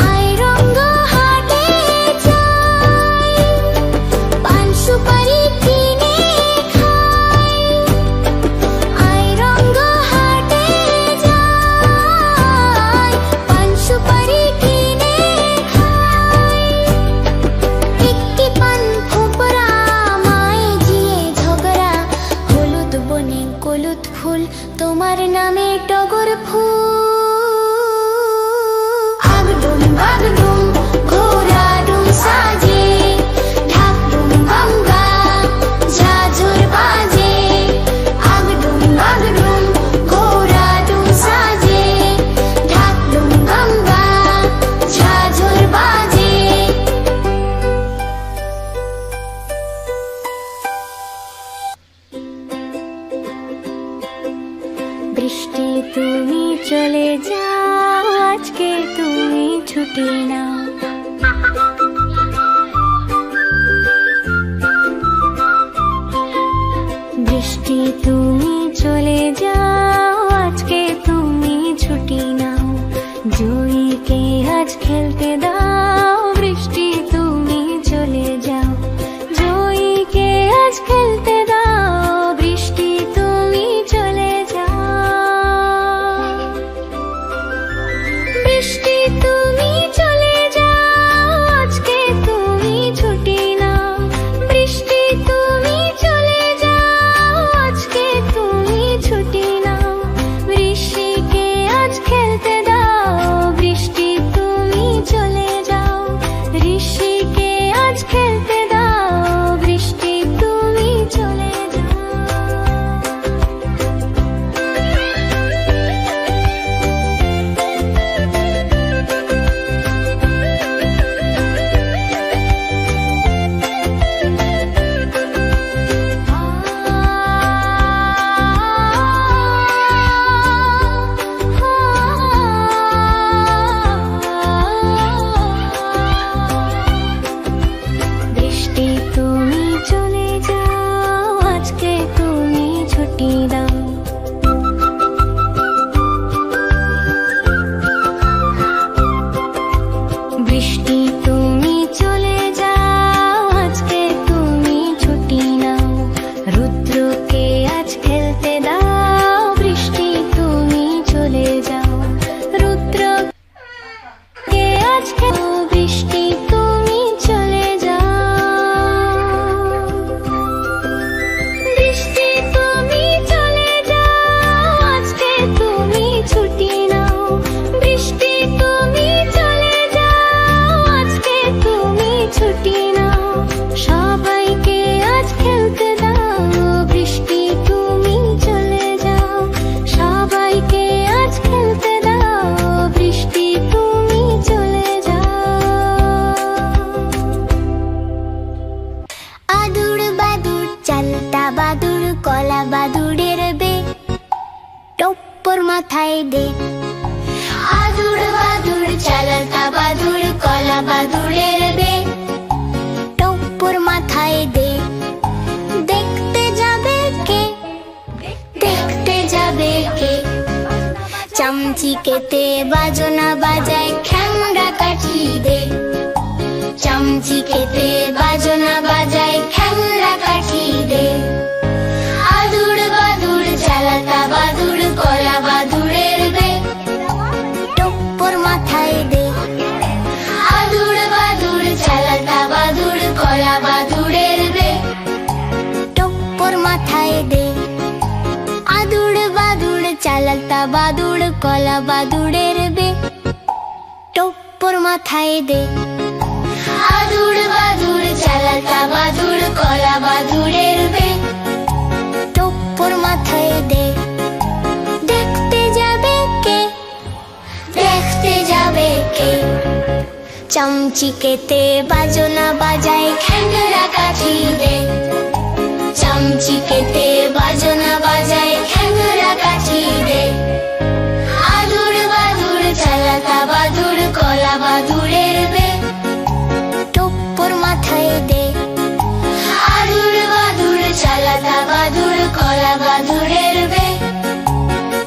আয় রঙ্গ হাটে যাই পান সুপারি কিনে খাই আয় রঙ্গ হাটে যাই পান সুপারি কিনে খাই একটি পান ফোঁপরা মায়ে ঝিয়ে ঝগড়া হলুদ বনে কলুদ ফুল তোমার নামে টগর ফুল আগডুম বাগডুম ঘোড়াডুম সাজে ঢাকডুম গঙ্গা ঝাঝর বাজে আগডুম বাগডুম ঘোড়াডুম সাজে ঢাকডুম গঙ্গা ঝাঝর বাজে বৃষ্টি তুমি চলে যাও আজকে তুমি ছুটি নাও বৃষ্টি তুমি চলে যাও আজকে তুমি ছুটি নাও জয়ীকে আজ খেলতে দাও বৃষ্টি তুমি চলে যাও জয়ীকে আজ খেলতে দাও বৃষ্টি তুমি চলে যাও বৃষ্টি তুমি চলে যাও আজকে তুমি ছুটি নাও বৃষ্টি তুমি চলে যাও আজকে তুমি ছুটি নাও বৃষ্টিকে আজ খেলতে দাও বৃষ্টি তুমি চলে যাও ঋষিকে আজ খেলতে দাও বৃষ্টি তুমি চলে যাও বৃষ্টি তুমি চলে যাও আজকে তুমি ছুটি দাও বৃষ্টি তুমি চলে যাও আজকে তুমি ছুটি নাও রুদ্রকে আজ খেলতে দাও বাদুড় কলা বাদুড়ের বে টপ্পর মাথায় দে। আদুড় বাদুড় চালাতা বাদুড় কলা বাদুড়ের বে টপ্পর মাথায় দে। দেখতে যাবে কে, দেখতে যাবে কে, চামচিকেতে বাজনা বাজায় খ্যাংরা কাঠি দে। চামচিকেতে বাজনা বাজায় খ্যাংরা কাঠি দে। আদুড় বাদুড় চালাতা বাদুড় কলা বাদুড়ের বে টপ্পর মাথায় দে। আদুড় বাদুড় চালাতা বাদুড় কলা বাদুড়ের বে টপ্পর মাথায় দে। আদুড় বাদুড় চালাতা বাদুড় কলা বাদুড়ের বে টপ্পর মাথায় দে। আদুড় বাদুড় চালাতা বাদুড় কলা বাদুড়ের বে টপ্পর মাথায় দে। দেখতে যাবে কে, দেখতে যাবে কে, চামচিকেতে বাজনা বাজায় খ্যাংরা কাঠি দে। চামচিকেতে বাজনা বাজায় খ্যাংরা কাঠি দে। আদুড় বাদুড় চালাতা বাদুড় কলা বাদুড়ের বে টপ্পর মাথায় দে। আদুড় বাদুড় চালাতা বাদুড় কলা বাদুড়ের বে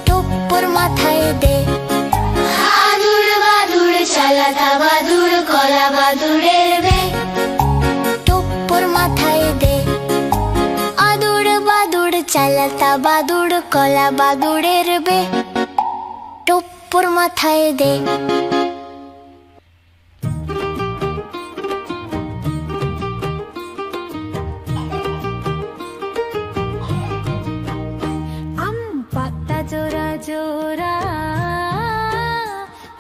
টপ্পর মাথায় দে। আদুড় বাদুড় চালাতা বাদুড় কলা বাদুড়ের বে টপ্পর মাথায় দে। আদুড় বাদুড় চালাতা বাদুড় কলা বাদুড়ের বে টপ্পর মাথায় দে। পাতা জোড়া জোড়া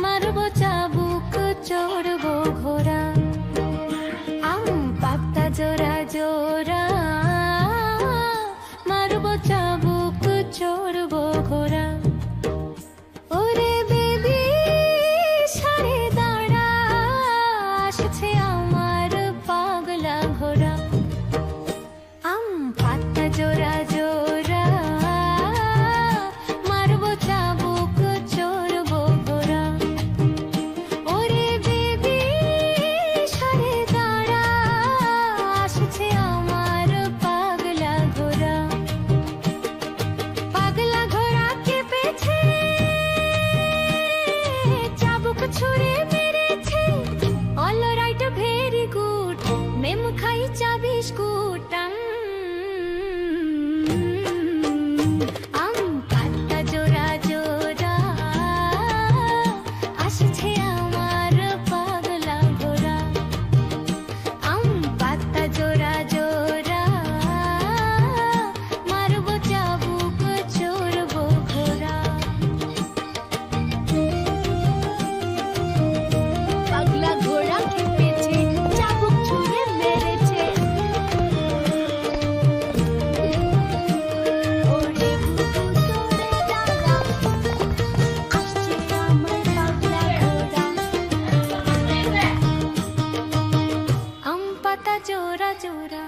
মারবো চাবুক চড়বো ঘোড়া। আম পাতা জোড়া জোড়া মারবো চাবুক চড়বো ঘোড়া। ওরে বেবি সারে দাঁড়া আসছে আমার পাগলা ঘোড়া। আম পাতা জোড়া জোড়া মারবো চাবুক চড়বো ঘোড়া। ওরে বেবি সারে দাঁড়া আসছে আমার পাগলা ঘোড়া। পাগলা ঘোড়া কেঁপেছে চাবুক ছুঁড়ে মেরেছে। অল রাইট ভেরি গুড মেম খাইচা বিস্কুট। আম পাতা জোড়া জোড়া আসছে আমার পাগলা ঘোড়া। আম পাতা জোড়া জোড়া মারবো চাবুক চড়বো ঘোড়া। পাগলা ঘোড়া কেঁপেছে চাবুক ছুঁড়ে মেরেছে। ওরে বুবু তোরে দাঁড়া আসছে আমার পাগলা ঘোড়া। আম পাতা জোড়া জোড়া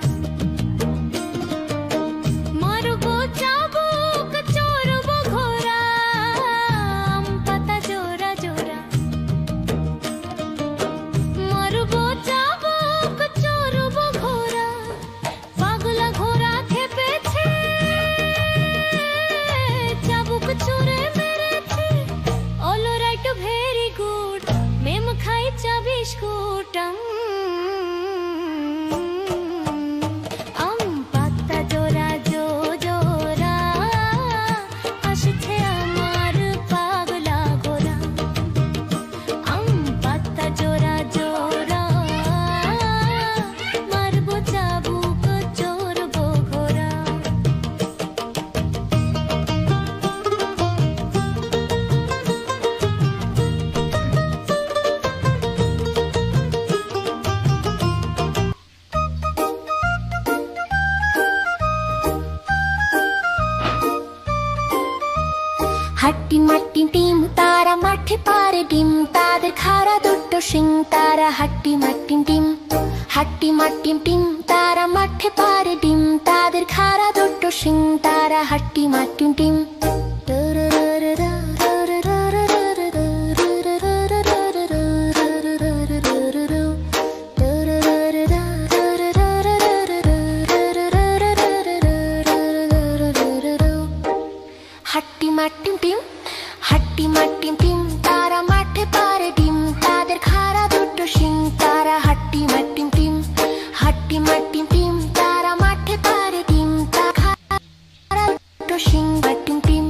মারবো চাবুক চড়বো ঘোড়া। আম পাতা জোড়া জোড়া মারবো চাবুক চড়বো ঘোড়া। পাগলা ঘোড়া খেপেছে চাবুক ছুঁড়ে মেরেছে। অল রাইট ভেরি গুড মেম খাইচা বিস্কুট। আম পাতা জোড়া জোড়া আসছে আমার পাগলা ঘোড়া। আম পাতা জোড়া জোড়া মারবো চাবুক চড়বো ঘোড়া। হাট্টি মাট্টি টিম তারা মাঠে পারে ডিম, তাদের খাড়া দুটো শিং তারা হাট্টি মাট্টি টিম। হাট্টি মাট্টি টিম তারা মাঠে পারে ডিম, তাদের খাড়া দুটো শিং তারা হাট্টি মাটিম টিম হাট্টি মাটিম টিম হাট্টি মাটিম টিম তারা মাঠে পারে ডিম তাদের খাড়া দুটো শিং তারা হাট্টি মাটিম টিম হাট্টি মাটিম টিম তারা মাঠে পারে ডিম তারা খাড়া দুটো শিং মাটিম টিম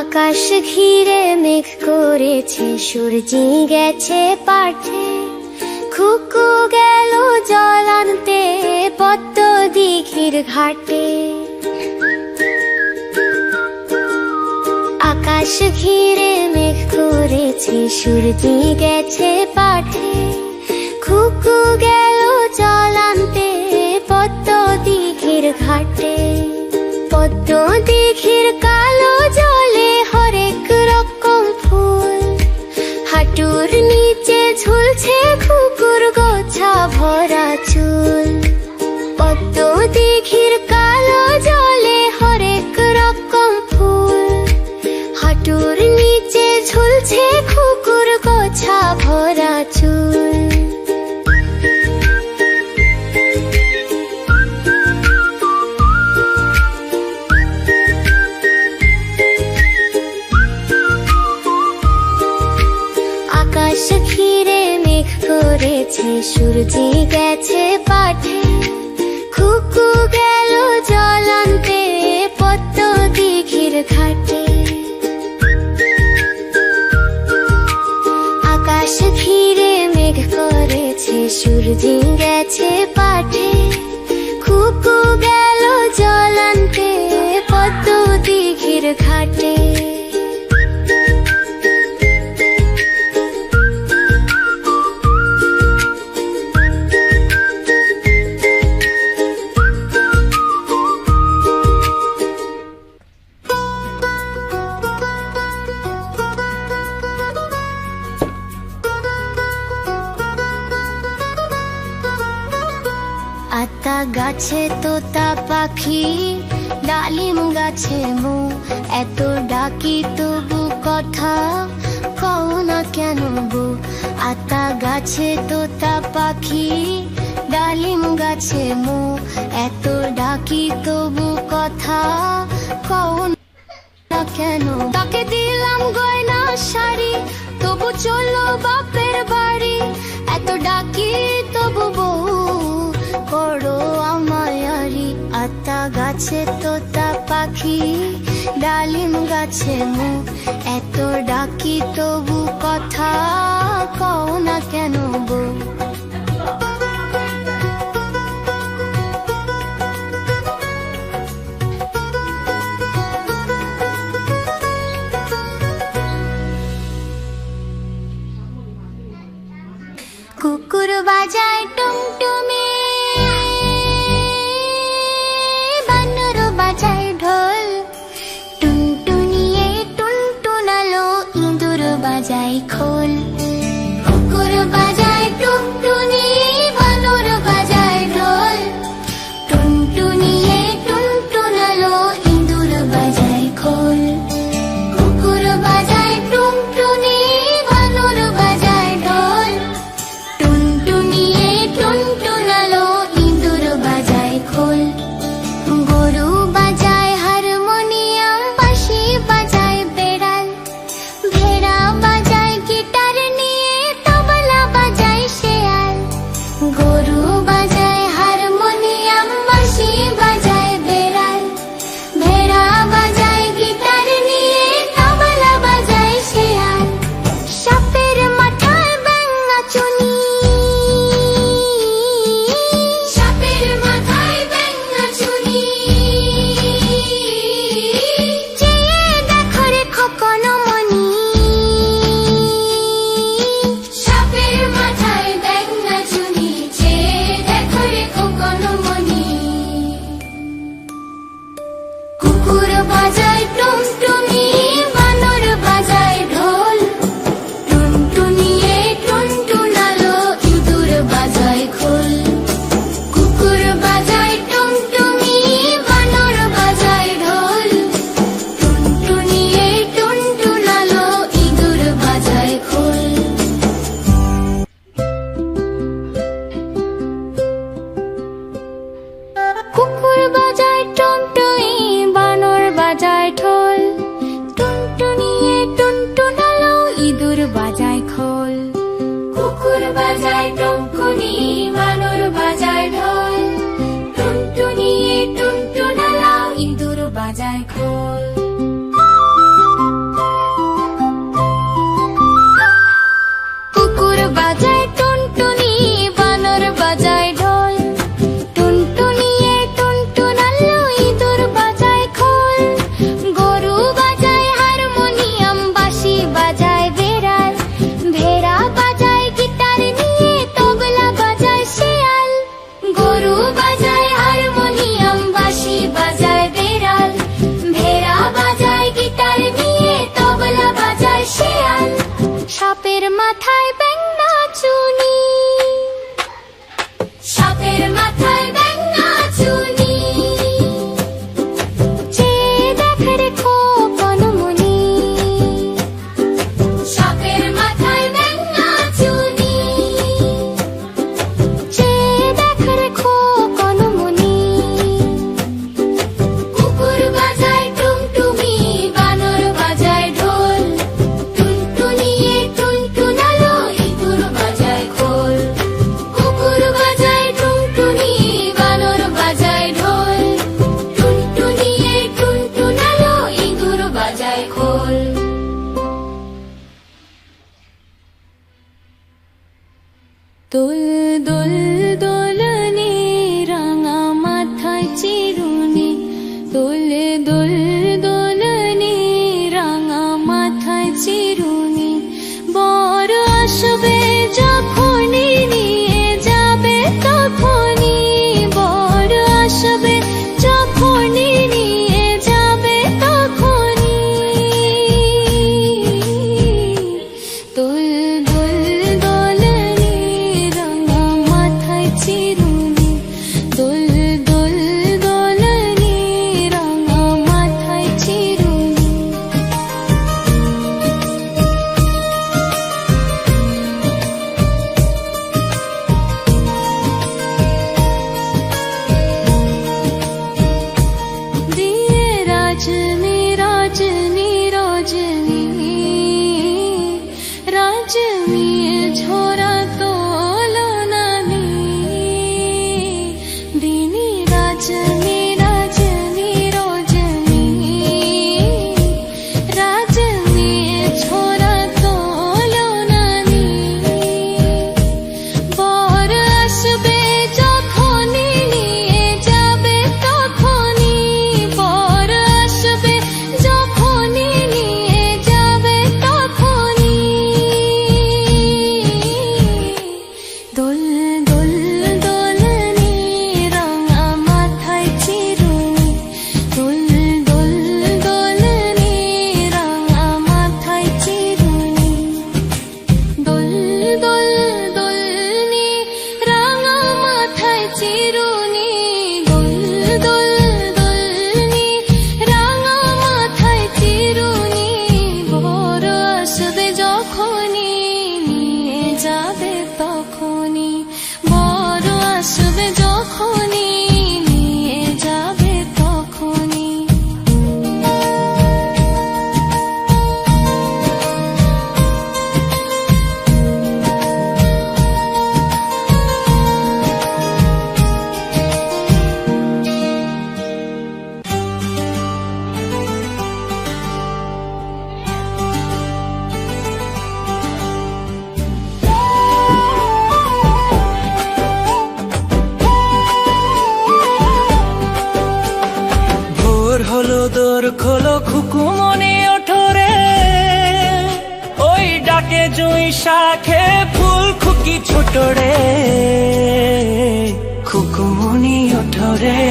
আকাশ ঘিরে মেঘ করেছে সূর্যি গেছে পাঠে খুকু গেল জল আনতে পদ্ম দিঘির ঘাটে আকাশ ঘিরে মেঘ করেছে সূর্যি গেছে পাঠে খুকু গেল জল আনতে পদ্ম দিঘির ঘাটে পদ্ম দিঘির কালো জলে হরেক রকম ফুল হাঁটুর নিচে ঝুলছে খুকুর গোছা ভরা চুল পদ্ম দিঘির কালো জলে হরেক রকম ফুল হাঁটুর নিচে ঝুলছে খুকুর গোছা ভরা চুল আকাশ ঘিরে মেঘ করেছে সূর্যি গেছে পাঠে খুকু গেল জল আনতে পদ্ম দিঘির ঘাটে আকাশ ঘিরে মেঘ করেছে সূর্যি গেছে পাঠে খুকু গেল জল আনতে পদ্ম দিঘির ঘাটে আতা গাছে তোতা পাখি ডালিম গাছে মো এত ডাকি তবু কথা কও না কেন বো আতা গাছে তোতা পাখি ডালিম গাছে মো এত ডাকি তবু কথা কও না কেন তাকে দিলাম গয়না শাড়ি তবু চলো বাপের বাড়ি এত ডাকি তবু বউ করো আমায়ারি আতা গাছে তোতা পাখি ডালিম গাছে মো এত ডাকি তবু কথা কও না কেন বউ কুকুর বাজায় টুমটুমি বানর বাজায় ঢোল টুনটুনিয়ে টুনটুনালো ইঁদুর বাজায় খোল কুকুর বাজায় টুমটুমি কুকুর বাজায় টুনটুনি, বানর বাজায় ঢোল, টুনটুনিয়ে টুনটুনালো, ইঁদুর বাজায় খোল। কুকুর বাজায় টুনটুনি, বানর বাজায় ঢোল, টুনটুনিয়ে টুনটুনালো, ইঁদুর বাজায় খোল। কুকুর বাজায় টুনটুনি, বানর বাজায় ঢোল, টুনটুনিয়ে টুনটুনালো, ইঁদুর বাজায় খোল। কুকুর বাজায় টুনটুনি, বানর বাজায় ঢোল, টুনটুনিয়ে টুনটুনালো, ইঁদুর বাজায় খোল। কুকুর বাজায় টুনটুনি, বানর বাজায় ঢোল, টুনটুনিয়ে টুনটুনালো, ইঁদুর বাজায় খোল। গরু বাজায় হারমোনিয়াম, বাঁশি বাজায় বেড়াল, ভেড়া বাজায় গিটার নিয়ে, তবলা বাজায় শেয়াল। গরু বাজায় হারমোনিয়াম, বাঁশি বাজায় বেড়াল, ভেড়া বাজায় গিটার নিয়ে, তবলা বাজায় শেয়াল। সাপের মাথায় ব্যাঙ নাচুনি, সাপের মাথায় ব্যাঙ নাচুনি, চেয়ে দেখ রে খোকনমণি। সাপের মাথায় ব্যাঙ নাচুনি, চেয়ে দেখ রে খোকনমণি। কুকুর বাজায় টুনটুনি, বানর বাজায় ঢোল, টুনটুনিয়ে টুনটুনালো, ইঁদুর বাজায় খোল। কুকুর বাজায় টুনটুনি, বানর বাজায় ঢোল, টুনটুনিয়ে টুনটুনালো, ইঁদুর বাজায় খোল। দোল দোল দোলনে রাঙা মাথায় চিরুনি, দোল দোল দোলনে রাঙা মাথায় চিরুনি। বর আসবে যখনই নিয়ে যাবে তখনই, বর আসবে যখনই নিয়ে যাবে তখনই। দোল দোল দোলনে রাঙা মাথায় চিরুনি, দোল দোল দোলনে রাঙা মাথায় চিরুনি। দিয়ে রাজনী রাজনী রজনী, রাজনী ঝরা তোলনানি, দিনী রাজনী রাজনী রজনী, রাজনী ঝরা তোলনানি। বর আসবে যখনই নিয়ে যাবে তখনই, বর আসবে যখনই নিয়ে যাবে তখনই। দোল দোল দোলনে রাঙা মাথায় চিরুনি, দোল দোল দোলনে রাঙা মাথায় চিরুনি। দোল দোল দোলনে রাঙা মাথায় চিরুনি, দোল দোল দোলনে রাঙা মাথায় চিরুনি। বর আসবে যখনই নিয়ে যাবে তখনই, বর আসবে যখনই নিয়ে যাবে তখনই। হলো দোর খোলো খুকুমনি ওঠরে, ওই ডাকে জুঁই শাখে ফুল খুকি ছোট রে, খুকুমনি ওঠরে।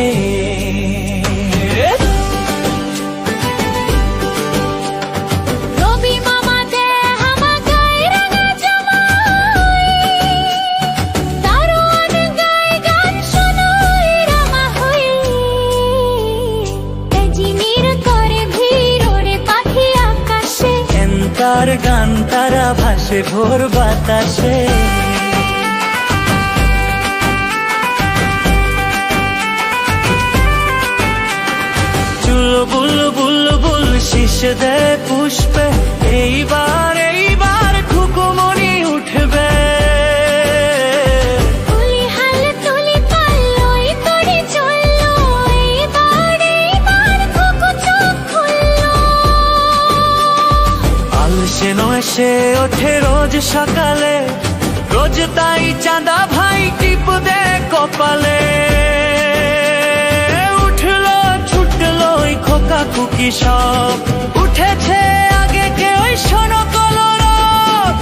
তার গান তারা ভাসে ভোর বাতাসে। চুল বুলবুল বুল শীষ দেয় পুষ্পে, এইবার এইবার খুকুমনি উঠবে। আলসে নয় সে ওঠে রোজ সকালে, রোজ তাই চাঁদা ভাই টিপ দে কপালে। উঠলো ছুটলো ওই খোকা খুকি সব, উঠেছে আগে কে ওই শোনো কলরব।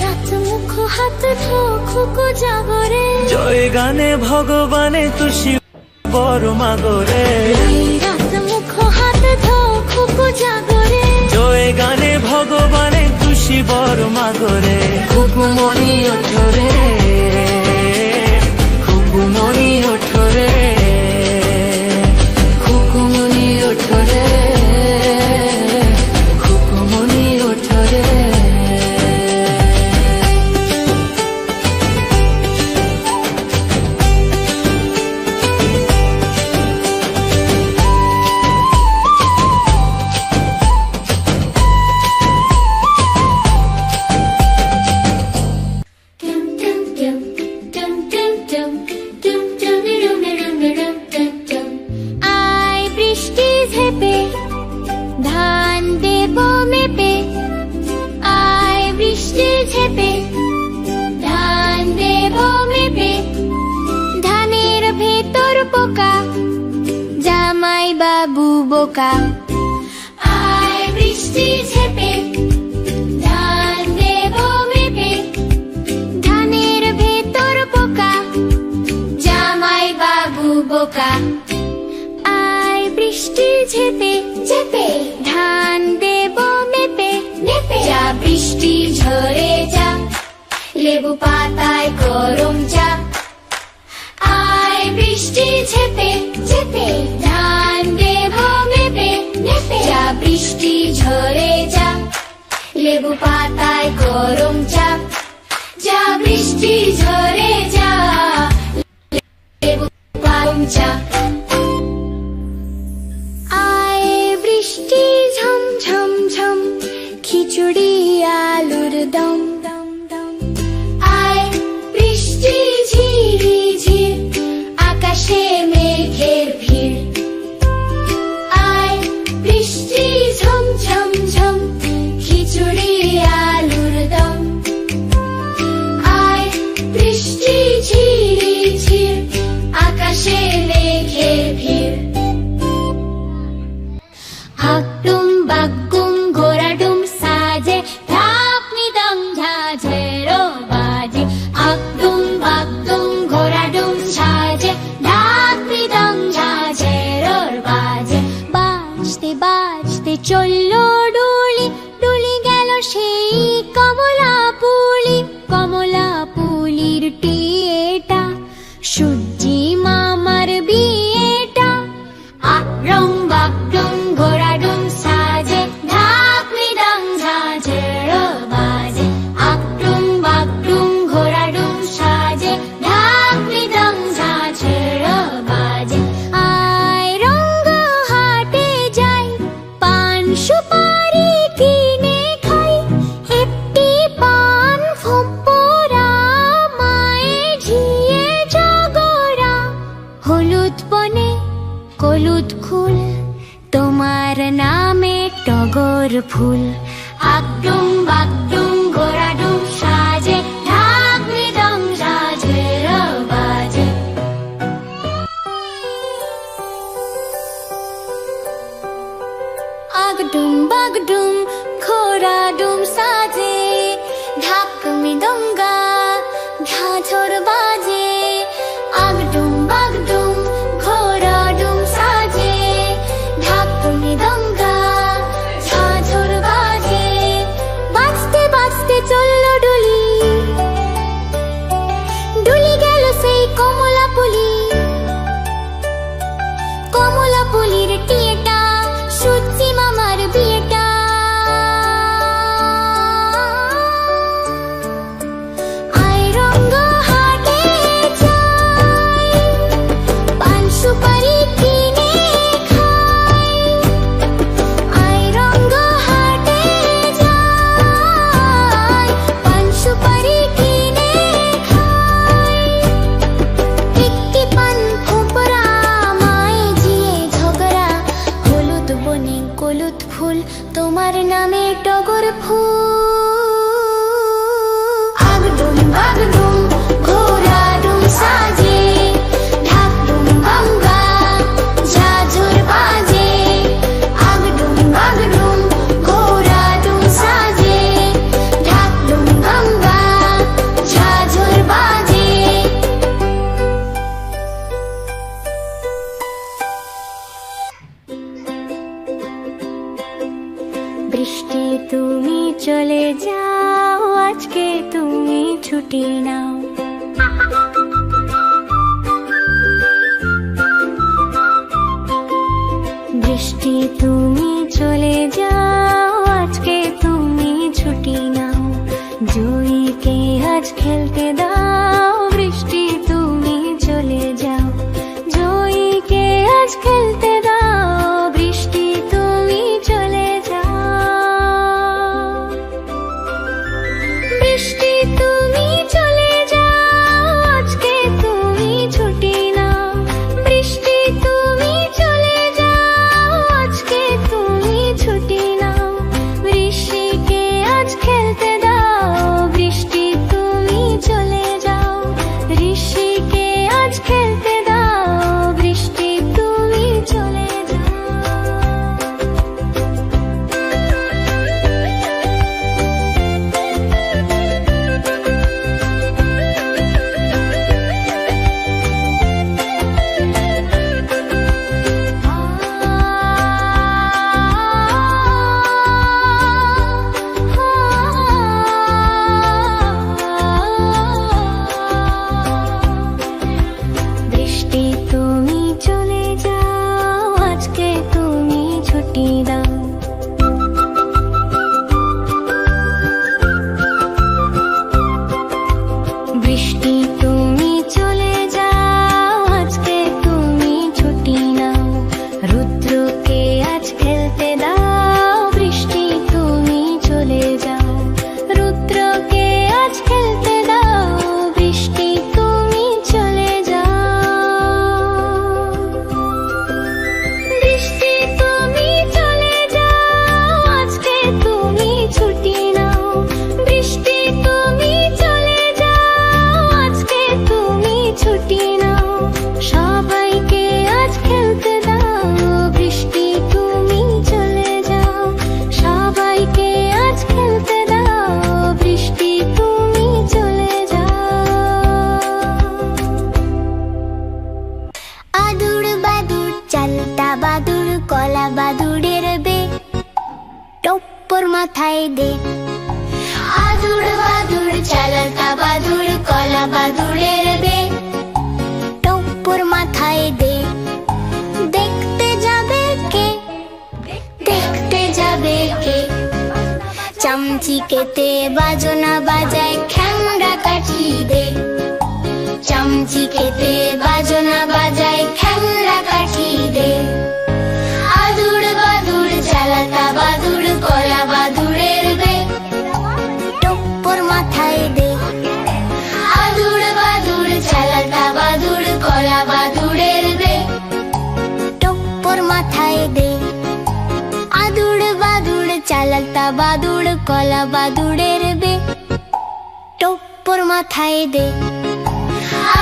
রাত মুখ হাত ধো খুকু জাগরে, জয় গানে ভগবানে তুষি বড় মাগরে। রাত মুখ হাত ধো খুকু জাগরে, জয় গানে ভগবানে তুষি বড় মাগরে। খুকুমনি ওঠরে, খুকুমনি ওঠরে, খুকুমনি ওঠরে, খুকুমনি ওঠরে। আয় বৃষ্টি ঝেপে ধান দেব মেপে, আয় বৃষ্টি ঝেপে ধান দেব মেপে। ধানের ভেতর পোকা জামাই বাবু বোকা, আয় বৃষ্টি ঝেপে ধান দেব মেপে। ধানের ভেতর পোকা জামাই বাবু বোকা, আয় বৃষ্টি ঝেপে ঝেপে ধান দেব মেপে মেপে। যা বৃষ্টি ঝরে যা লেবু পাতায় গরম চা, আয় বৃষ্টি ঝেপে ঝেপে ধান দেব মেপে মেপে। যা বৃষ্টি ঝরে যা লেবু পাতায় গরম চা, যা বৃষ্টি ঝরে যা লেবু গরম চা। আয় বৃষ্টি ঝম ঝম ঝম খিচুড়ি আলুর দম দম দম। আয় বৃষ্টি ঝিরি ঝির আকাশে মেঘের ভিড়, আয় বৃষ্টি ঝম ঝম ঝম খিচুড়ি আলুর দম। আয় বৃষ্টি ঝিরি ঝির আকাশে মেঘের ভিড়। হাকডুম বাগডুম ঘোড়াডুম সাজে, ঢাক মৃদং ঝাঝেরো বাজে। হাকডুম বাগডুম ঘোড়াডুম সাজে, ঢাক মৃদং ঝাঝেরোর বাজে। বাজতে বাজতে চললো ডুলি, ডুলি গেল সেই কমলা পুলি। কমলা পুলির টিয়েটা সূর্যি মামার বিয়েটা। আরং বাগডুম ঘোড়াডুম সাজে, ঢাক মৃদং ঝাঝেরো বাজে। আকডুম বাগডুম ঘোড়াডুম সাজে, ঢাক মৃদং ঝাঝেরো বাজে। আয় রঙ্গ হাটে যাই পান সুপারি কিনে খাই, একটি পান ফোঁপরা মায়ের ঝিয়ে জগরা। হলুদ বনে হলুদ ফুল তোমার নামে টগর ফুল। আগডুম বাগডুম ঘোড়াডুম সাজে, ঢাক মৃদং ঝাঝেরো বাজে। আগডুম বাগডুম ঘোড়াডুম সাজে, ঢাক মৃদঙ্গা ঝাঝর বাজে। আগডুম বাগডুম ঘোড়াডুম সাজে, ঢাক মৃদঙ্গা ঝাঝর বাজে। বাজতে বাজতে চললো ডুলি, ডুলি গেল সেই কমলা পুলি। কমলা পুলির টিয়েটা সূর্যি মামার বিয়েটা। বৃষ্টি তুমি চলে যাও, আজকে তুমি ছুটি নাও। বৃষ্টি তুমি চলে যাও, আজকে তুমি ছুটি নাও। জয়ীকে আজ খেলতে দাও, বৃষ্টি তুমি চলে যাও। জয়ীকে আজ খেলতে দাও, বৃষ্টি তুমি চলে যাও। বৃষ্টি তুমি চলে যাও, আজকে তুমি ছুটি নাও। বৃষ্টি তুমি চলে যাও, আজকে তুমি ছুটি নাও। বৃষ্টিকে আজ খেলতে দাও, বৃষ্টি তুমি চলে যাও। বৃষ্টিকে আজ খেলতে দাও, বৃষ্টি তুমি চলে যাও। বৃষ্টি তুমি চলে যাও, আজকে তুমি ছুটি দাও। বৃষ্টি তুমি চলে যাও, আজকে তুমি ছুটি নাও। রুদ্রকে আজ খেলতে দাও, বৃষ্টি তুমি চলে যাও। রুদ্রকে আজ খেলতে দাও, বৃষ্টি তুমি চলে যাও। বৃষ্টি তুমি চলে যাও, আজকে তুমি ছুটি নাও। বৃষ্টি তুমি চলে যাও, আজকে তুমি ছুটি নাও। সবাইকে আজ খেলতে দাও, বৃষ্টি তুমি চলে যাও। সবাইকে আজ খেলতে দাও, বৃষ্টি তুমি চলে যাও। আদুর বাদুর চালতা বাদুর কলা বাদুড়ের বে, টপ্পর মাথায় দে। আদুর বাদুর চালতা বাদুর কলা বাদুড়ের বে, টপ্পর মাথায় দে। দেখতে যাবে কে, দেখতে যাবে কে? চামচিকেতে বাজনা বাজায়, খ্যাংরা কাঠি দে। চামচিকেতে বাজনা বাজায়, খ্যাংরা কাঠি দে। আদুর বাদুর চালাতা বাদুর কলা বাদুড়ের বে, টপ্পর মাথায় দে। আদুর বাদুর চালাতা বাদুর কলা বাদুড়ের বে, টপ্পর মাথায় দে। আদুর বাদুর চালাতা বাদুর কলা বাদুড়ের বে, টপ্পর মাথায় দে।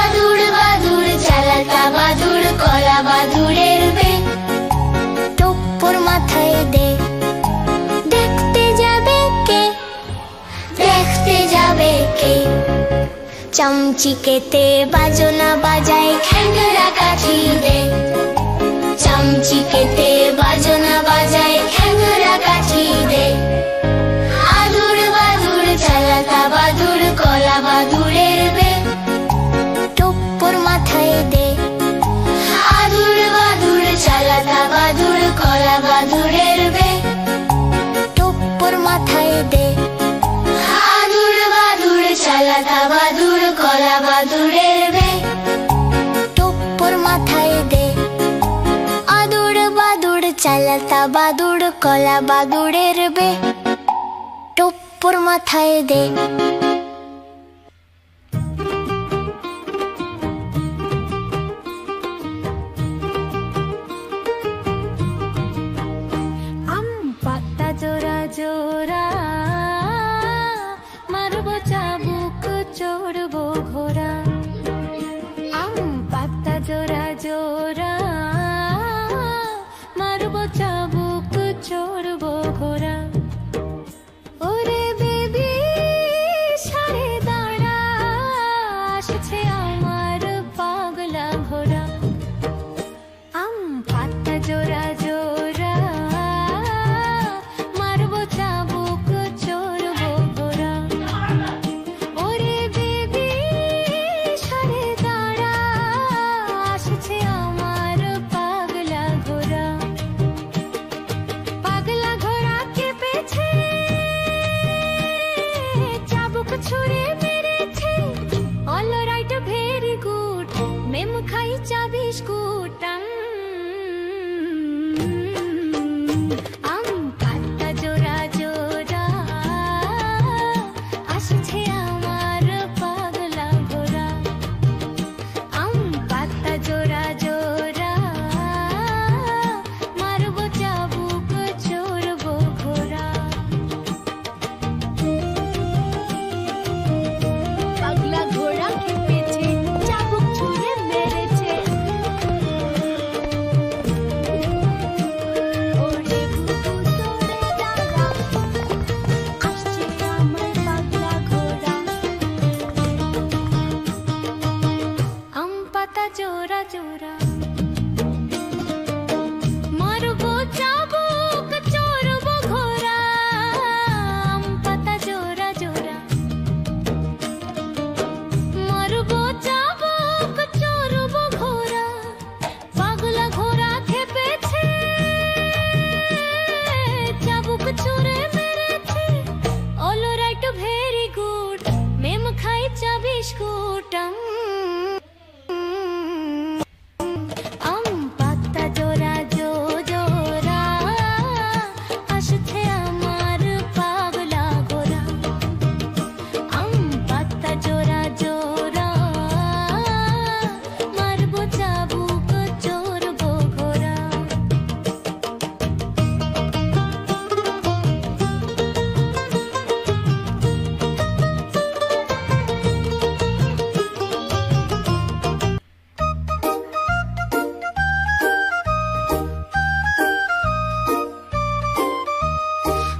আদুর বাদুর চালাতা বাদুর কলা বাদুড়ের বে, টপ্পর মাথায় দে। দেখতে যাবে কে, দেখতে যাবে কে? চামচিকেতে বাজনা বাজায়, খ্যাংরা কাঠি দে। চামচিকেতে বাজনা বাজায়, খ্যাংরা কাঠি দে। আদুর বাদুর চালাতা বাদুর কলা বাদুড়ের বে, টপ্পর মাথায় দে। আদুর বাদুর চালাতা বাদুর কলা বাদুড়ের বে, টপ্পর মাথায় দে। আদুর বাদুর চালাতা বাদুর কলা বাদুড়ের বে, টপ্পর মাথায় দে। আদুর বাদুর চালাতা বাদুর কলা বাদুড়ের বে, টপ্পর মাথায় দে। পাতা জোড়া জোড়া মারব চাবুক, চড়বো ঘোড়া। পাতা জোড়া জোড়া মারব চাবুক, চড়বো ঘোড়া। ওরে বেবি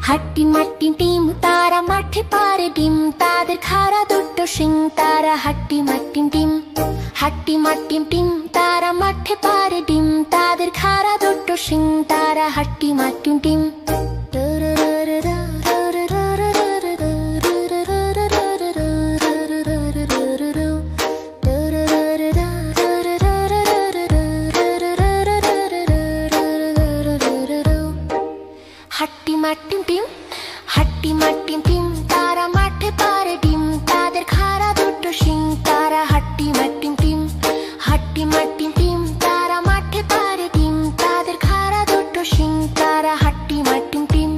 হাট্টি মাট্টি টিম তারা মাঠে পারে ডিম তাদের খাড়া দুটো শিং তারা হাট্টি মাট্টি টিম হাট্টি মাট্টি টিম তারা মাঠে পারে ডিম তাদের খাড়া দুটো শিং তারা হাট্টি মাট্টি টিম হাট্টি মাট্টি টিম হাট্টি মাট্টি টিম তারা মাঠে পারে ডিম তাদের খাড়া দুটো শিং তারা হাট্টি মাট্টি টিম হাট্টি মাট্টি টিম তারা মাঠে পারে ডিম তাদের খাড়া দুটো শিং তারা হাট্টি মাট্টি টিম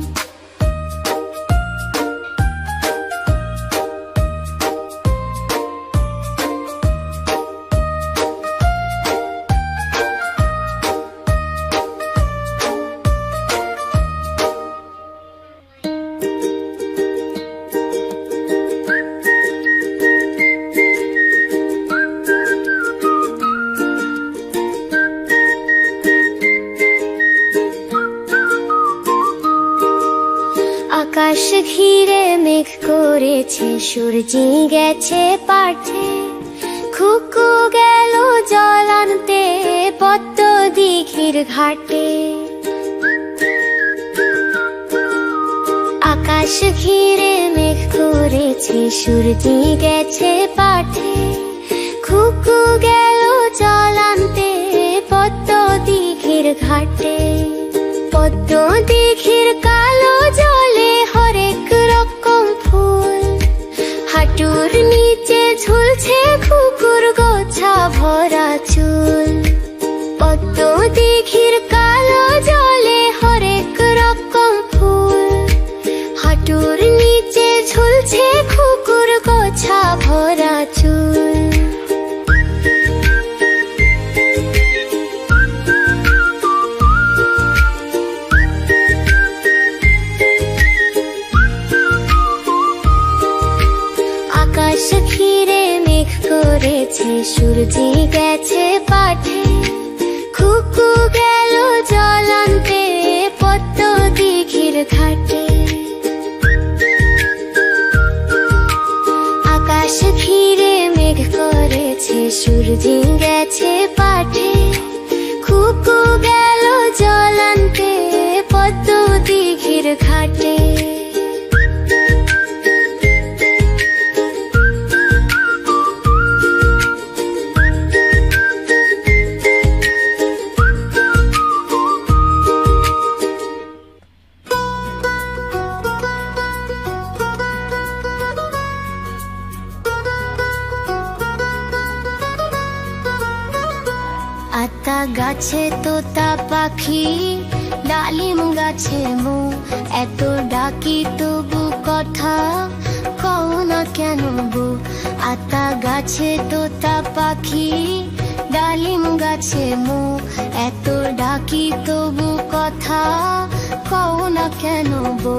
আকাশ ঘিরে মেঘ করেছে সূর্যি গেছে পাঠে খুকু গেল জল আনতে পদ্ম দিঘির ঘাটে আকাশ ঘিরে মেঘ করেছে সূর্যি গেছে পাঠে খুকু গেল জল আনতে পদ্ম দিঘির ঘাটে পদ্ম দিঘির কালো জলে হরেক রকম ফুল হাঁটুর নিচে ঝুলছে খুকুর গোছা ভরা চুল পদ্ম দিঘির কালো জলে হরেক রকম ফুল হাঁটুর নিচে ঝুলছে খুকুর গোছা ভরা চুল আকাশ ঘিরে মেঘ করেছে সূর্যি গেছে পাঠে খুকু গেল জল আনতে পদ্ম দিঘির ঘাটে আকাশ ঘিরে মেঘ করেছে সূর্যি গেছে পাঠে খুকু গেল জল আনতে পদ্ম দিঘির ঘাটে আতা গাছে তোতা পাখি ডালিম গাছে মো এত ডাকি তবু কথা কও না কেন বো আতা গাছে তোতা পাখি ডালিম গাছে মো এত ডাকি তবু কথা কও না কেন বো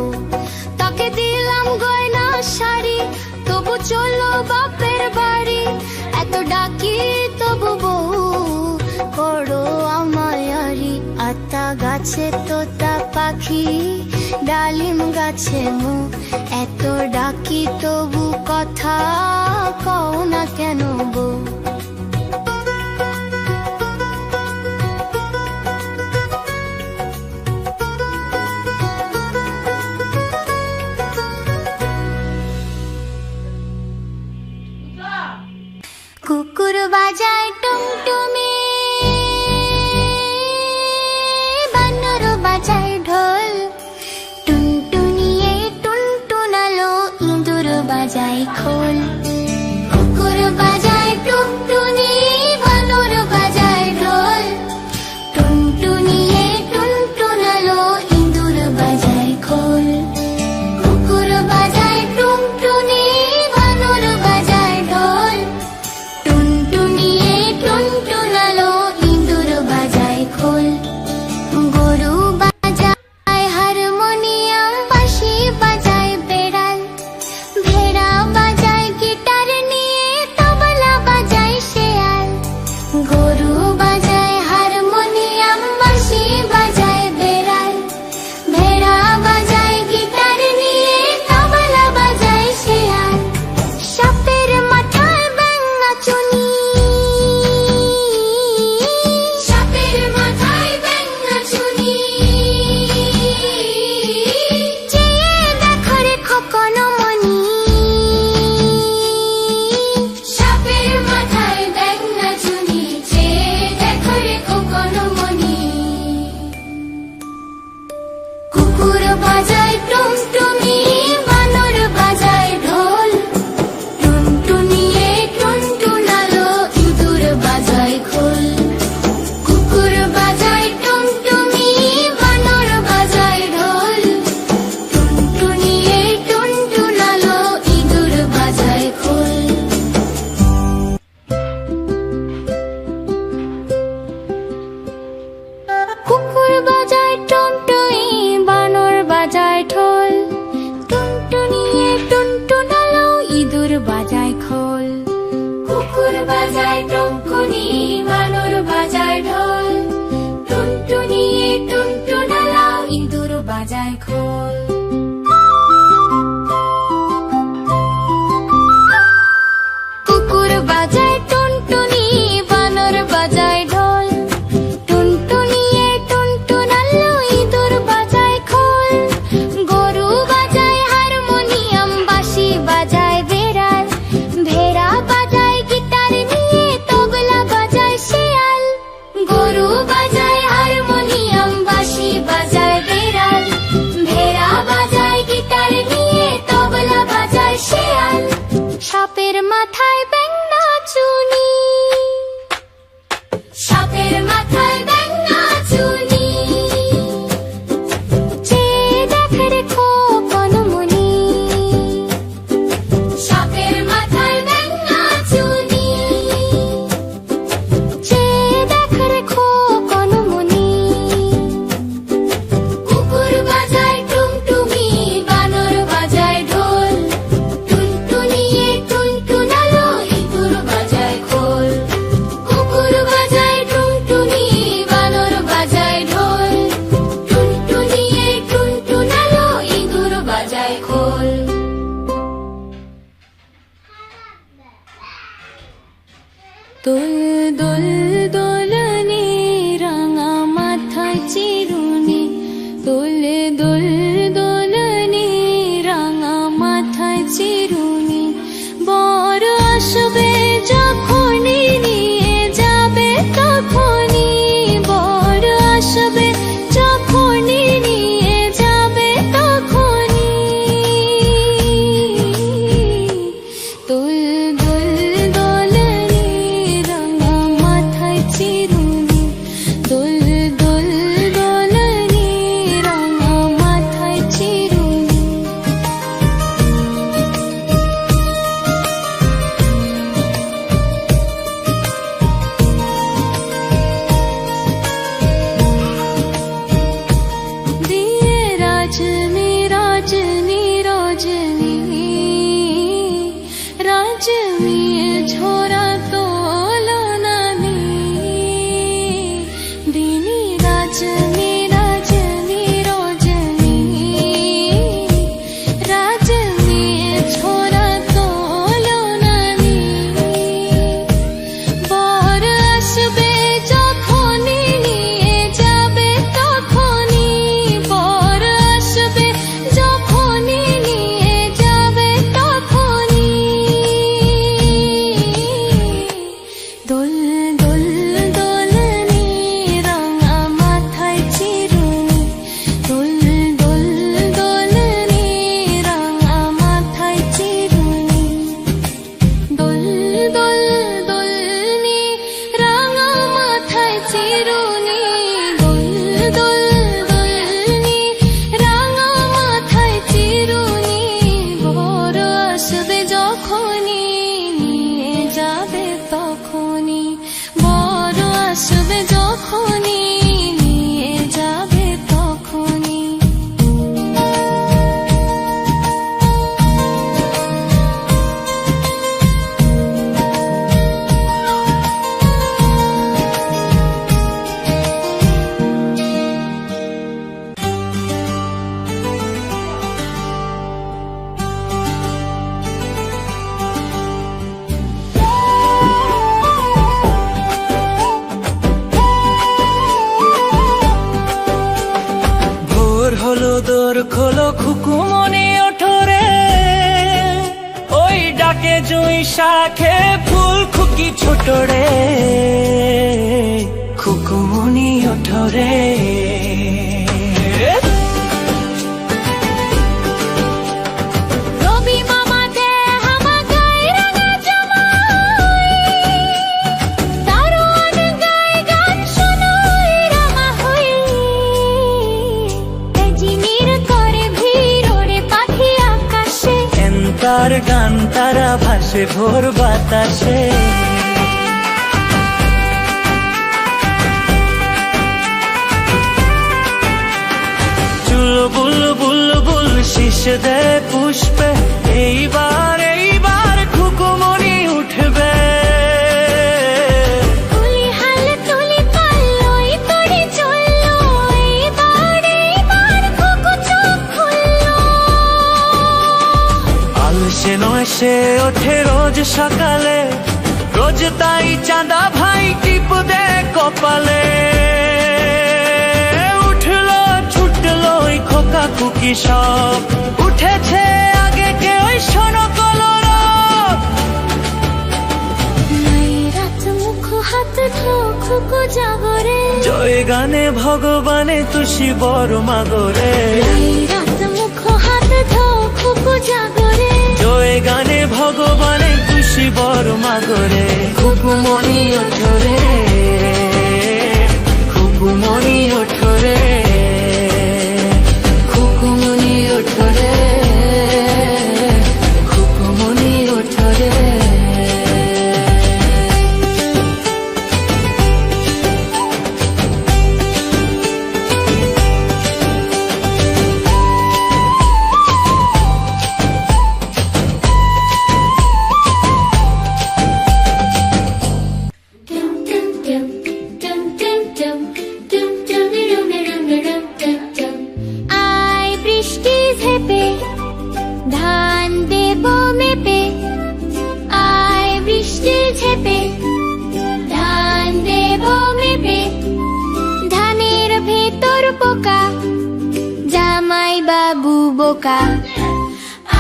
তাকে দিলাম গয়না শাড়ি তবু চলো বাপের বাড়ি এত ডাকি তবু বউ করো আমায়ারি আতা গাছে তোতা পাখি ডালিম গাছে মো এত ডাকি তবু কথা কও না কেন বউ কুকুর বাজায় টুমটুমি বানর বাজায় ঢোল টুনটুনিয়ে টুনটুনালো ইঁদুর বাজায় খোল কুকুর বাজায় টুনটুনি বানর বাজায় ঢোল টুনটুনিয়ে টুনটুনালো ইঁদুর বাজায় খোল কুকুর বাজায় টুনটুনি বানর বাজায় ঢোল টুনটুনিয়ে টুনটুনালো ইঁদুর বাজায় খোল গরু বাজায় হারমোনিয়াম বাঁশি বাজায় বেড়াল ভেড়া বাজায় গিটার নিয়ে তবলা বাজায় শেয়াল গরু বাজায় হারমোনিয়াম বাঁশি বাজায় বেড়াল ভেড়া বাজায় গিটার বাজায় টুনটুনি, বানর বাজায় ঢোল, টুনটুনি টুনটুনালা, ইঁদুর বাজায় খোল। কুকুর বাজায় টুনটুনি, বানর বাজায় ঢোল, টুনটুনি টুনটুনাল্লু, ইঁদুর বাজায় খোল। গরু বাজায় হারমোনিয়াম, বাঁশি বাজায় বেড়াল, ভেড়া বাজায় গিটার নিয়ে, তবলা বাজায় শেয়াল। গরু বাজায় হারমোনিয়াম, বাঁশি বাজায় বেড়াল, ভেড়া বাজায় গিটার নিয়ে, তবলা বাজায় শেয়াল। সাপের মাথায় ব্যাঙ নাচুনি, সাপের মাথায় ব্যাঙ নাচুনি, চেয়ে দেখে রে খোকন মনি। সাপের মাথায় ব্যাঙ নাচুনি, চেয়ে দেখে রে খোকন মনি। কুকুর বাজায় টুমটুমি, বানর বাজায় ঢোল, টুনটুনি টুনটুনালো, ইঁদুর বাজায় খোল। কুকুর বাজায় টুনটুনি, বানর বাজায় ঢোল, টুনটুনি টুনটুনালো, ইঁদুর বাজায় খোল। দোল দোল দোলনি, রাঙা মাথায় চিরুনি, দোল দোল দোলনি, রাঙা মাথায় চিরুনি। বর আসবে যখনই, নিয়ে যাবে তখনই, বর আসবে যখনই, নিয়ে যাবে তখনই। দোল দোল দোলনি, রাঙা মাথায় চিরুনি, দোল দোল দোলনি, রাঙা মাথায় চিরুনি। দিয়ে রাজনী রাজনী রজনী, রাজনী ঝরা তোলনানি, দিনী রাজনী রাজনী রজনী, রাজনী ঝরা তোলনানি। বর আসবে যখনই, নিয়ে যাবে তখনই, বর আসবে যখনই, নিয়ে যাবে তখনই। দোল দোল দোলনি, রাঙা মাথায় চিরুনি, দোল দোল দোলনি, রাঙা মাথায় চিরুনি, দোল দোল দোলনি, রাঙা মাথায় চিরুনি, দোল দোল দোলনি, রাঙা মাথায় চিরুনি। বর আসবে যখনই, নিয়ে যাবে তখনই, বর আসবে যখনই, নিয়ে যাবে তখনই। ভোর হলো, দোর খোলো, খুকুমনি ওঠো রে, ওই ডাকে জুঁই শাখে ফুল খুকি ছোট রে, খুকুমনি ওঠো রে। রবি মামা দে হামা গায় রাঙা জামাই, দারোয়ান গায় গান শোনাই রামা হই। তেজিমির করে ভিড়, ওরে পাখি আকাশে, এন্তার গান তারা ভাসে ভোর বাতাসে। চুল বুল বুল বুল শীষ দে পুষ্পে, এইবার এইবার খুকুমনি উঠবে। নয় সে ওঠে রোজ সকালে, রোজ তাই চাঁদা ভাই টিপ দে কপালে। উঠলো ছুটলো ওই খোকা খুকি সব, উঠেছে আগে কে ওই শোনো কলরব। রাত মুখ হাত ধো খুকু জাগরে, জয় গানে ভগবানে তুষি বড় মাগরে। রাত মুখ হাত ধো খুকু জাগরে, জয় গানে ভগবানে তুষি বড় মাগরে। খুকুমণি ওঠরে, খুকুমণি ওঠরে, খুকুমণি ওঠরে, খুকুমণি ওঠরে। আয় বৃষ্টি ঝেপে ধান দেব মেপে, আয় বৃষ্টি ঝেপে ধান দেব মেপে। ধানের ভেতর পোকা জামাই বাবু বোকা,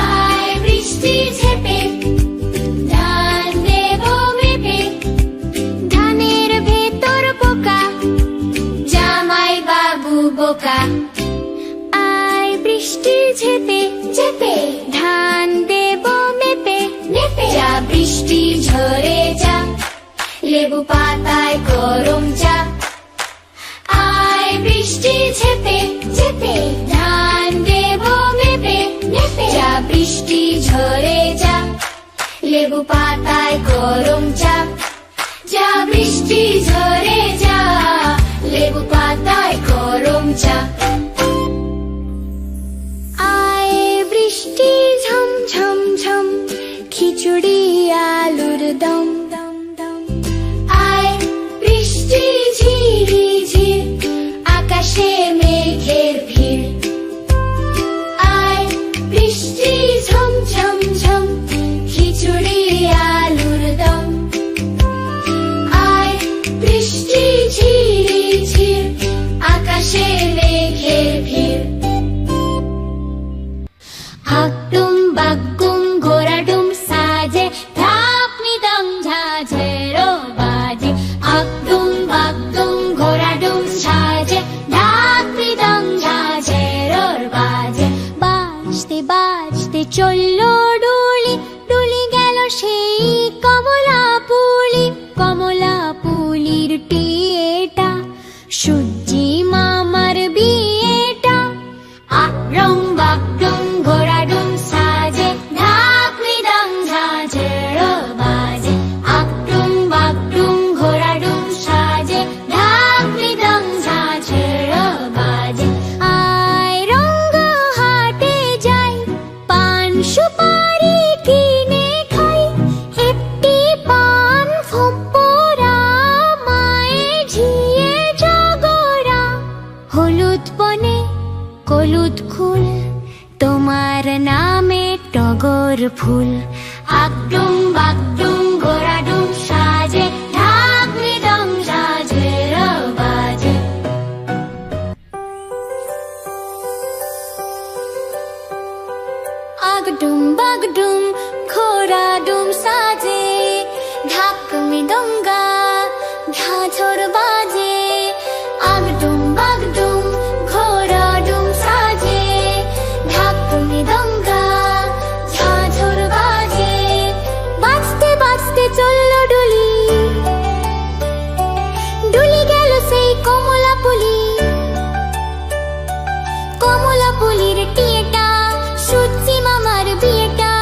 আয় বৃষ্টি ঝেপে ধান দেব মেপে। ধানের ভেতর পোকা জামাই বাবু বোকা, আয় বৃষ্টি ঝেপে ঝেপে ধান দেব মেপে মেপে। যা বৃষ্টি ঝরে যা, লেবু পাতায় গরম চা। আয় বৃষ্টি ঝেপে ঝেপে ধান দেব মেপে মেপে। যা বৃষ্টি ঝরে যা, লেবু পাতায় গরম চা। যা বৃষ্টি ঝরে যা, লেবু পাতায় গরম চা। আয় বৃষ্টি ঝম ঝম ঝম, খিচুড়ি আলুর দম দম দম। আয় বৃষ্টি ঝিরি ঝির, আকাশে মেঘের ভিড়। আয় বৃষ্টি ঝম ঝম ঝম, খিচুড়ি আলুর দম। আয় বৃষ্টি ঝিরি ঝির, আকাশে মেঘের ভিড়। আকুম বাকুম ঘোড়াডুম সাজে, ঢাকনি দম ঝাঝেরো বাজে। আকুম বাকুম ঘোড়াডুম সাজে, ঢাকনি দম ঝাঝেরোর বাজে। বাজতে বাজতে চললো ডুলি, ডুলি গেল সেই কমলা পুলি। কমলা পুলির টিয়েটা, সূর্যি মামার বিয়েটা। আরং বাকডুম ঘোড়াডুম সাজে, ঢাকনি দম ঝাঝেরো বাজে। আকডুম বাকডুম ঘোড়াডুম সাজে, ঢাকনি দম ঝাঝেরো বাজে। আয় রঙ্গ হাটে যাই, পান সুপারি কিনে খাই। একটি পান ফোঁপরা, মায়ে ঝিয়ে জগরা। হলুদ বনে হলুদ ফুল, তোমার নামে টগর ফুল। আকডুম বাকডুম ঘোড়াডুম সাজে, ঢাকনি দম ঝাঝেরো বাজে। আগডুম বাগডুম ঘোড়াডুম সাজে, ঢাকমি দঙ্গা ঝাঝর বাজে। আগডুম বাগডুম ঘোড়াডুম সাজে, ঢাকমি দঙ্গা ঝাঝর বাজে। বাজতে বাজতে চললো ডুলি, ডুলি গেল সেই কমলা পুলি। কমলা পুলির টিয়েটা, সূর্যি মামার বিয়েটা।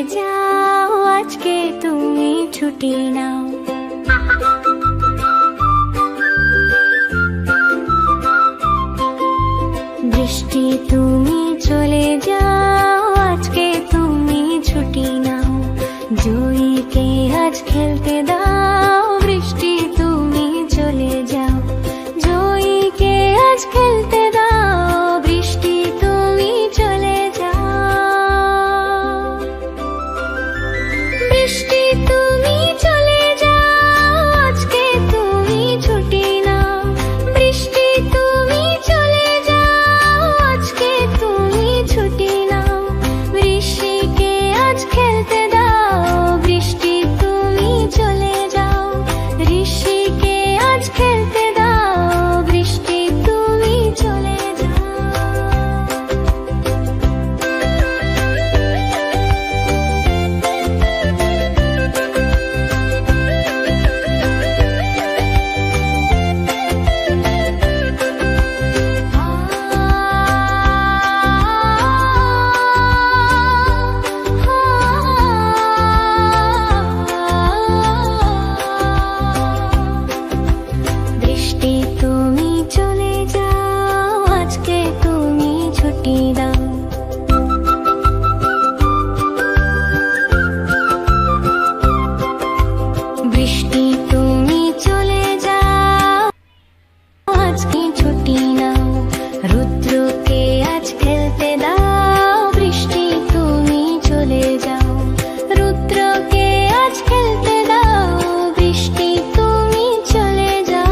যাও, আজকে তুমি ছুটি নাও। বৃষ্টি তুমি চলে যাও, আজকে তুমি ছুটি নাও। জয়ীকে আজ খেলতে দাও, বৃষ্টি তুমি চলে যাও। জয়ীকে আজ খেলতে দাও, বৃষ্টি তুমি চলে যাও। বৃষ্টি তুমি চলে যাও, আজকে তুমি ছুটি নাও। বৃষ্টি তুমি চলে যাও, আজকে তুমি ছুটি নাও। বৃষ্টিকে আজ খেলতে দাও, বৃষ্টি তুমি চলে যাও। ঋষিকে আজ খেলতে দাও, বৃষ্টি তুমি চলে যাও। বৃষ্টি তুমি চলে যাও, আজকে তুমি ছুটি দাও। বৃষ্টি তুমি চলে যাও, আজকে ছুটি নাও। রুদ্রকে আজ খেলতে দাও, বৃষ্টি তুমি চলে যাও। রুদ্রকে আজ খেলতে দাও, বৃষ্টি তুমি চলে যাও।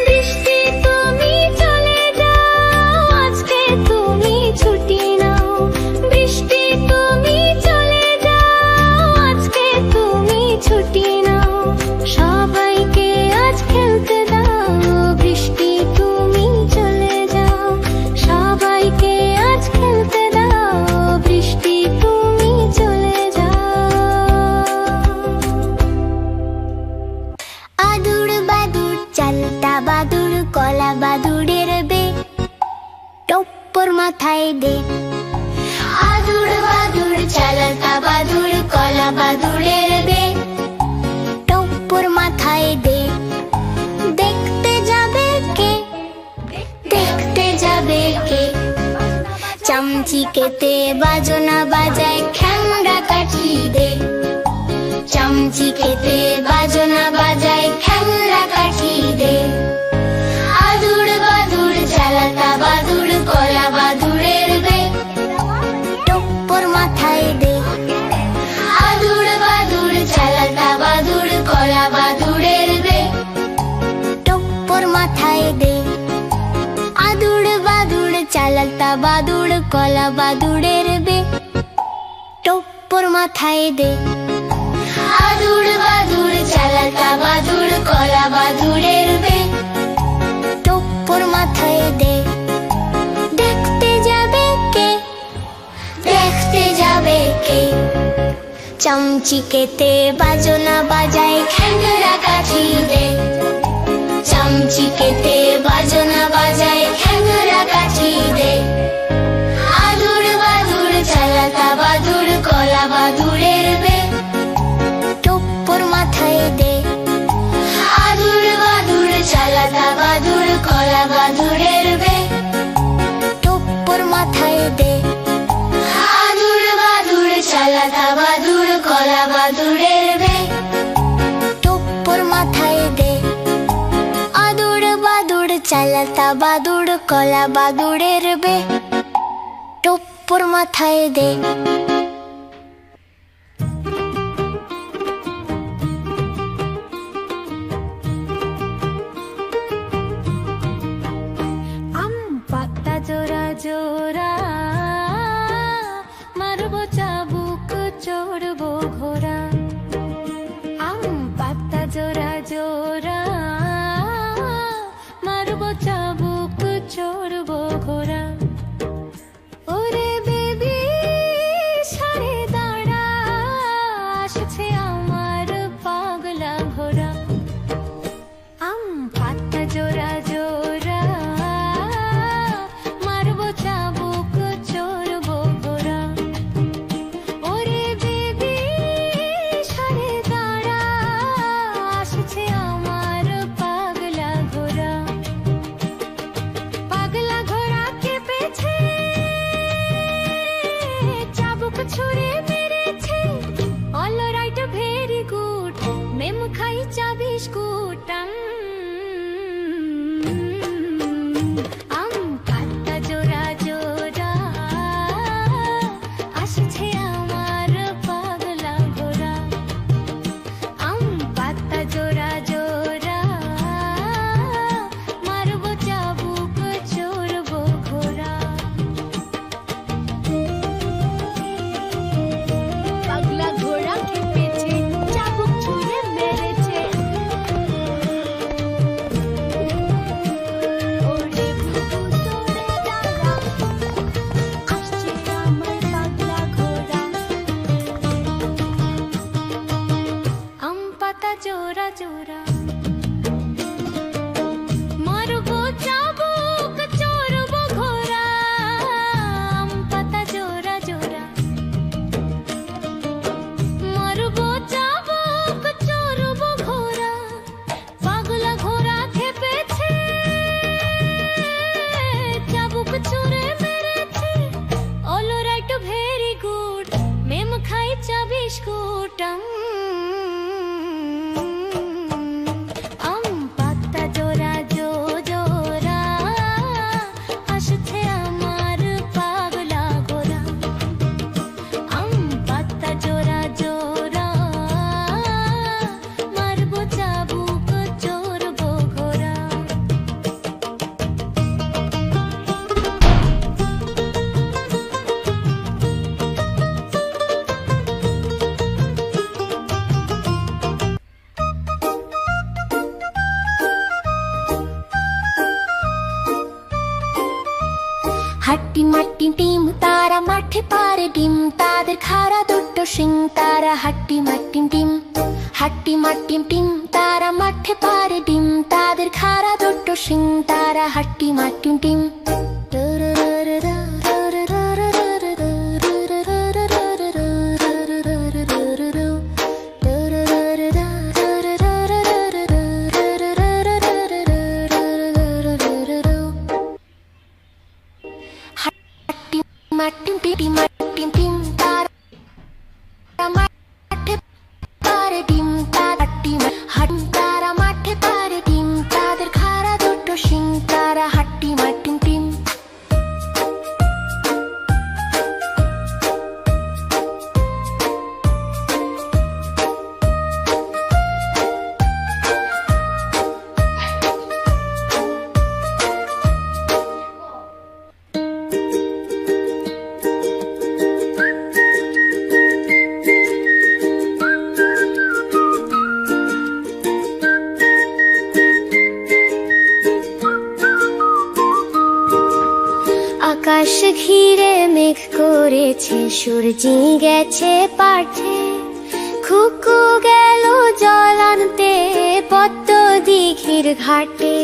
বৃষ্টি তুমি চলে যাও, আজকে তুমি ছুটি নাও। বৃষ্টি তুমি চলে যাও, আজকে তুমি ছুটি নাও। সবাইকে আজ খেলতে দাও, বৃষ্টি তুমি চলে যাও। সবাইকে আজ খেলতে দাও, বৃষ্টি তুমি চলে যাও। আদুর বাদুর চালতা বাদুর কলা বাদুড়ের বে, টপ্পর মাথায় দে। আদুর বাদুর চালতা বাদুর কলা বাদুড়ের বে, টপ্পর মাথায় দে। দেখতে যাবে কে, দেখতে যাবে কে? চামচিকেতে বাজনা বাজায়, খ্যাংরা কাঠি দে। চামচিকেতে বাজনা বাজায়, খ্যাংরা কাঠি দে। আদুর বাদুর চালাতা বাদুর কলা বাদুড়ের বে, টপ্পর মাথায় দে। আদুর বাদুর চালাতা বাদুর কলা বাদুড়ের বে, টপ্পর মাথায় দে। আদুর বাদুর চালাতা বাদুর কলা বাদুড়ের বে, টপ্পর মাথায় দে। আদুর বাদুর চালাতা বাদুর কলা বাদুড়ের বে, টপ্পর মাথায় দে। দেখতে যাবে কে, দেখতে যাবে কে? চামচিকেতে বাজনা বাজায়, খ্যাংরা কাঠি দে। চামচিকেতে বাজনা বাজায়, খ্যাংরা কাঠি দে। আদুর বাদুর চালাতা বাদুর কলা বাদুড়ের বে, টপ্পর মাথায় দে। আদুর বাদুর চালাতা বাদুর কলা বাদুড়ের বে, টপ্পর মাথায় দে। আদুর বাদুর চালাতা বাদুর কলা বাদুড়ের বে, টপ্পর মাথায় দে। আদুর বাদুর চালাতা বাদুর কলা বাদুড়ের বে, টপ্পর মাথায় দে। পাতা জোড়া জোড়া মারবো চাবুক, চড়বো ঘোড়া। আম পাতা জোড়া জোড়া মারবো চাবুক, চড়বো ঘোড়া। ওরে বেবি সারে দাঁড়া, আসছে আমার পাগলা ঘোড়া। আম পাতা জোড়া জোড়া মারবো চাবুক, চড়বো খাই চা বিস্কুট আম পাতা জোড়া জোড়া আসছে আমার পাগলা ঘোড়া আম পাতা জোড়া জোড়া মারবো চাবুক চড়বো ঘোড়া পাগলা ঘোড়া খেপেছে চাবুক ছুঁড়ে মেরেছে ওরে বুবু সরে দাঁড়া আসছে আমার পাগলা ঘোড়া আম পাতা জোড়া জোড়া মারবো চাবুক চড়বো ঘোড়া আম পাতা জোড়া জোড়া মারবো চাবুক চড়বো ঘোড়া পাগলা ঘোড়া খেপেছে চাবুক ছুঁড়ে মেরেছে অল রাইট ভেরি গুড মেম খাই চা বিস্কুট আম পাতা জোড়া জোড়া আসছে আমার পাগলা ঘোড়া আম পাতা জোড়া জোড়া মারবো চাবুক চড়বো ঘোড়া হাট্টি মাট্টি টিম তারা মাঠে পারে ডিম তাদের খাড়া দুটো শিং তারা হাট্টি মাট্টি টিম হাট্টি মাট্টি টিম তারা মাঠে পারে ডিম তাদের খাড়া দুটো শিং তারা হাট্টি মাট্টি টিম মাটিম টিম মাটিম টিম তারা মাঠে পারে ডিম তারা টিম হাট তারা মাঠে পারে ডিম তাদের খাড়া দুটো শিং তারা হাট্টি মাটিম টিম আকাশ ঘিরে মেঘ করেছে সূর্যি গেছে পাঠে খুকু গেল জল আনতে পদ্ম দিঘির ঘাটে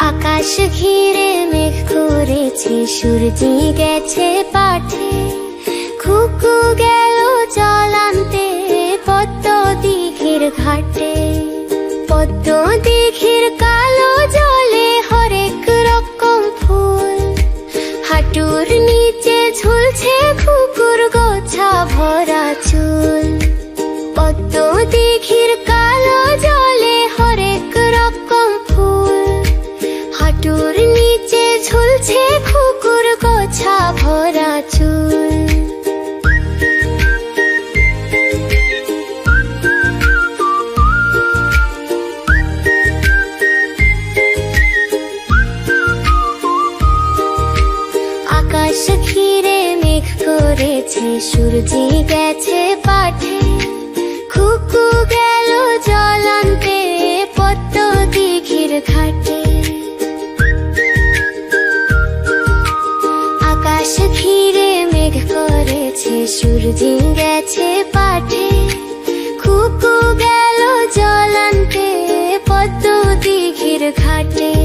আকাশ ঘিরে মেঘ করেছে সূর্যি গেছে পাঠে খুকু গেল জল আনতে পদ্ম দিঘির ঘাটে পদ্ম দিঘির কালো জলে হরেক রকম ফুল হাঁটুর নিচে ঝুলছে খুকুর গোছা ভরা চুল পদ্ম দিঘির কালো জলে হরেক রকম ফুল হাঁটুর নিচে ঝুলছে খুকুর গোছা ভরা চুল আকাশ ঘিরে মেঘ করেছে সূর্যি গেছে পাঠে খুকু গেল জল আনতে পদ্ম দিঘির ঘাটে আকাশ ঘিরে মেঘ করেছে সূর্যি গেছে পাঠে খুকু গেল জল আনতে পদ্ম দিঘির ঘাটে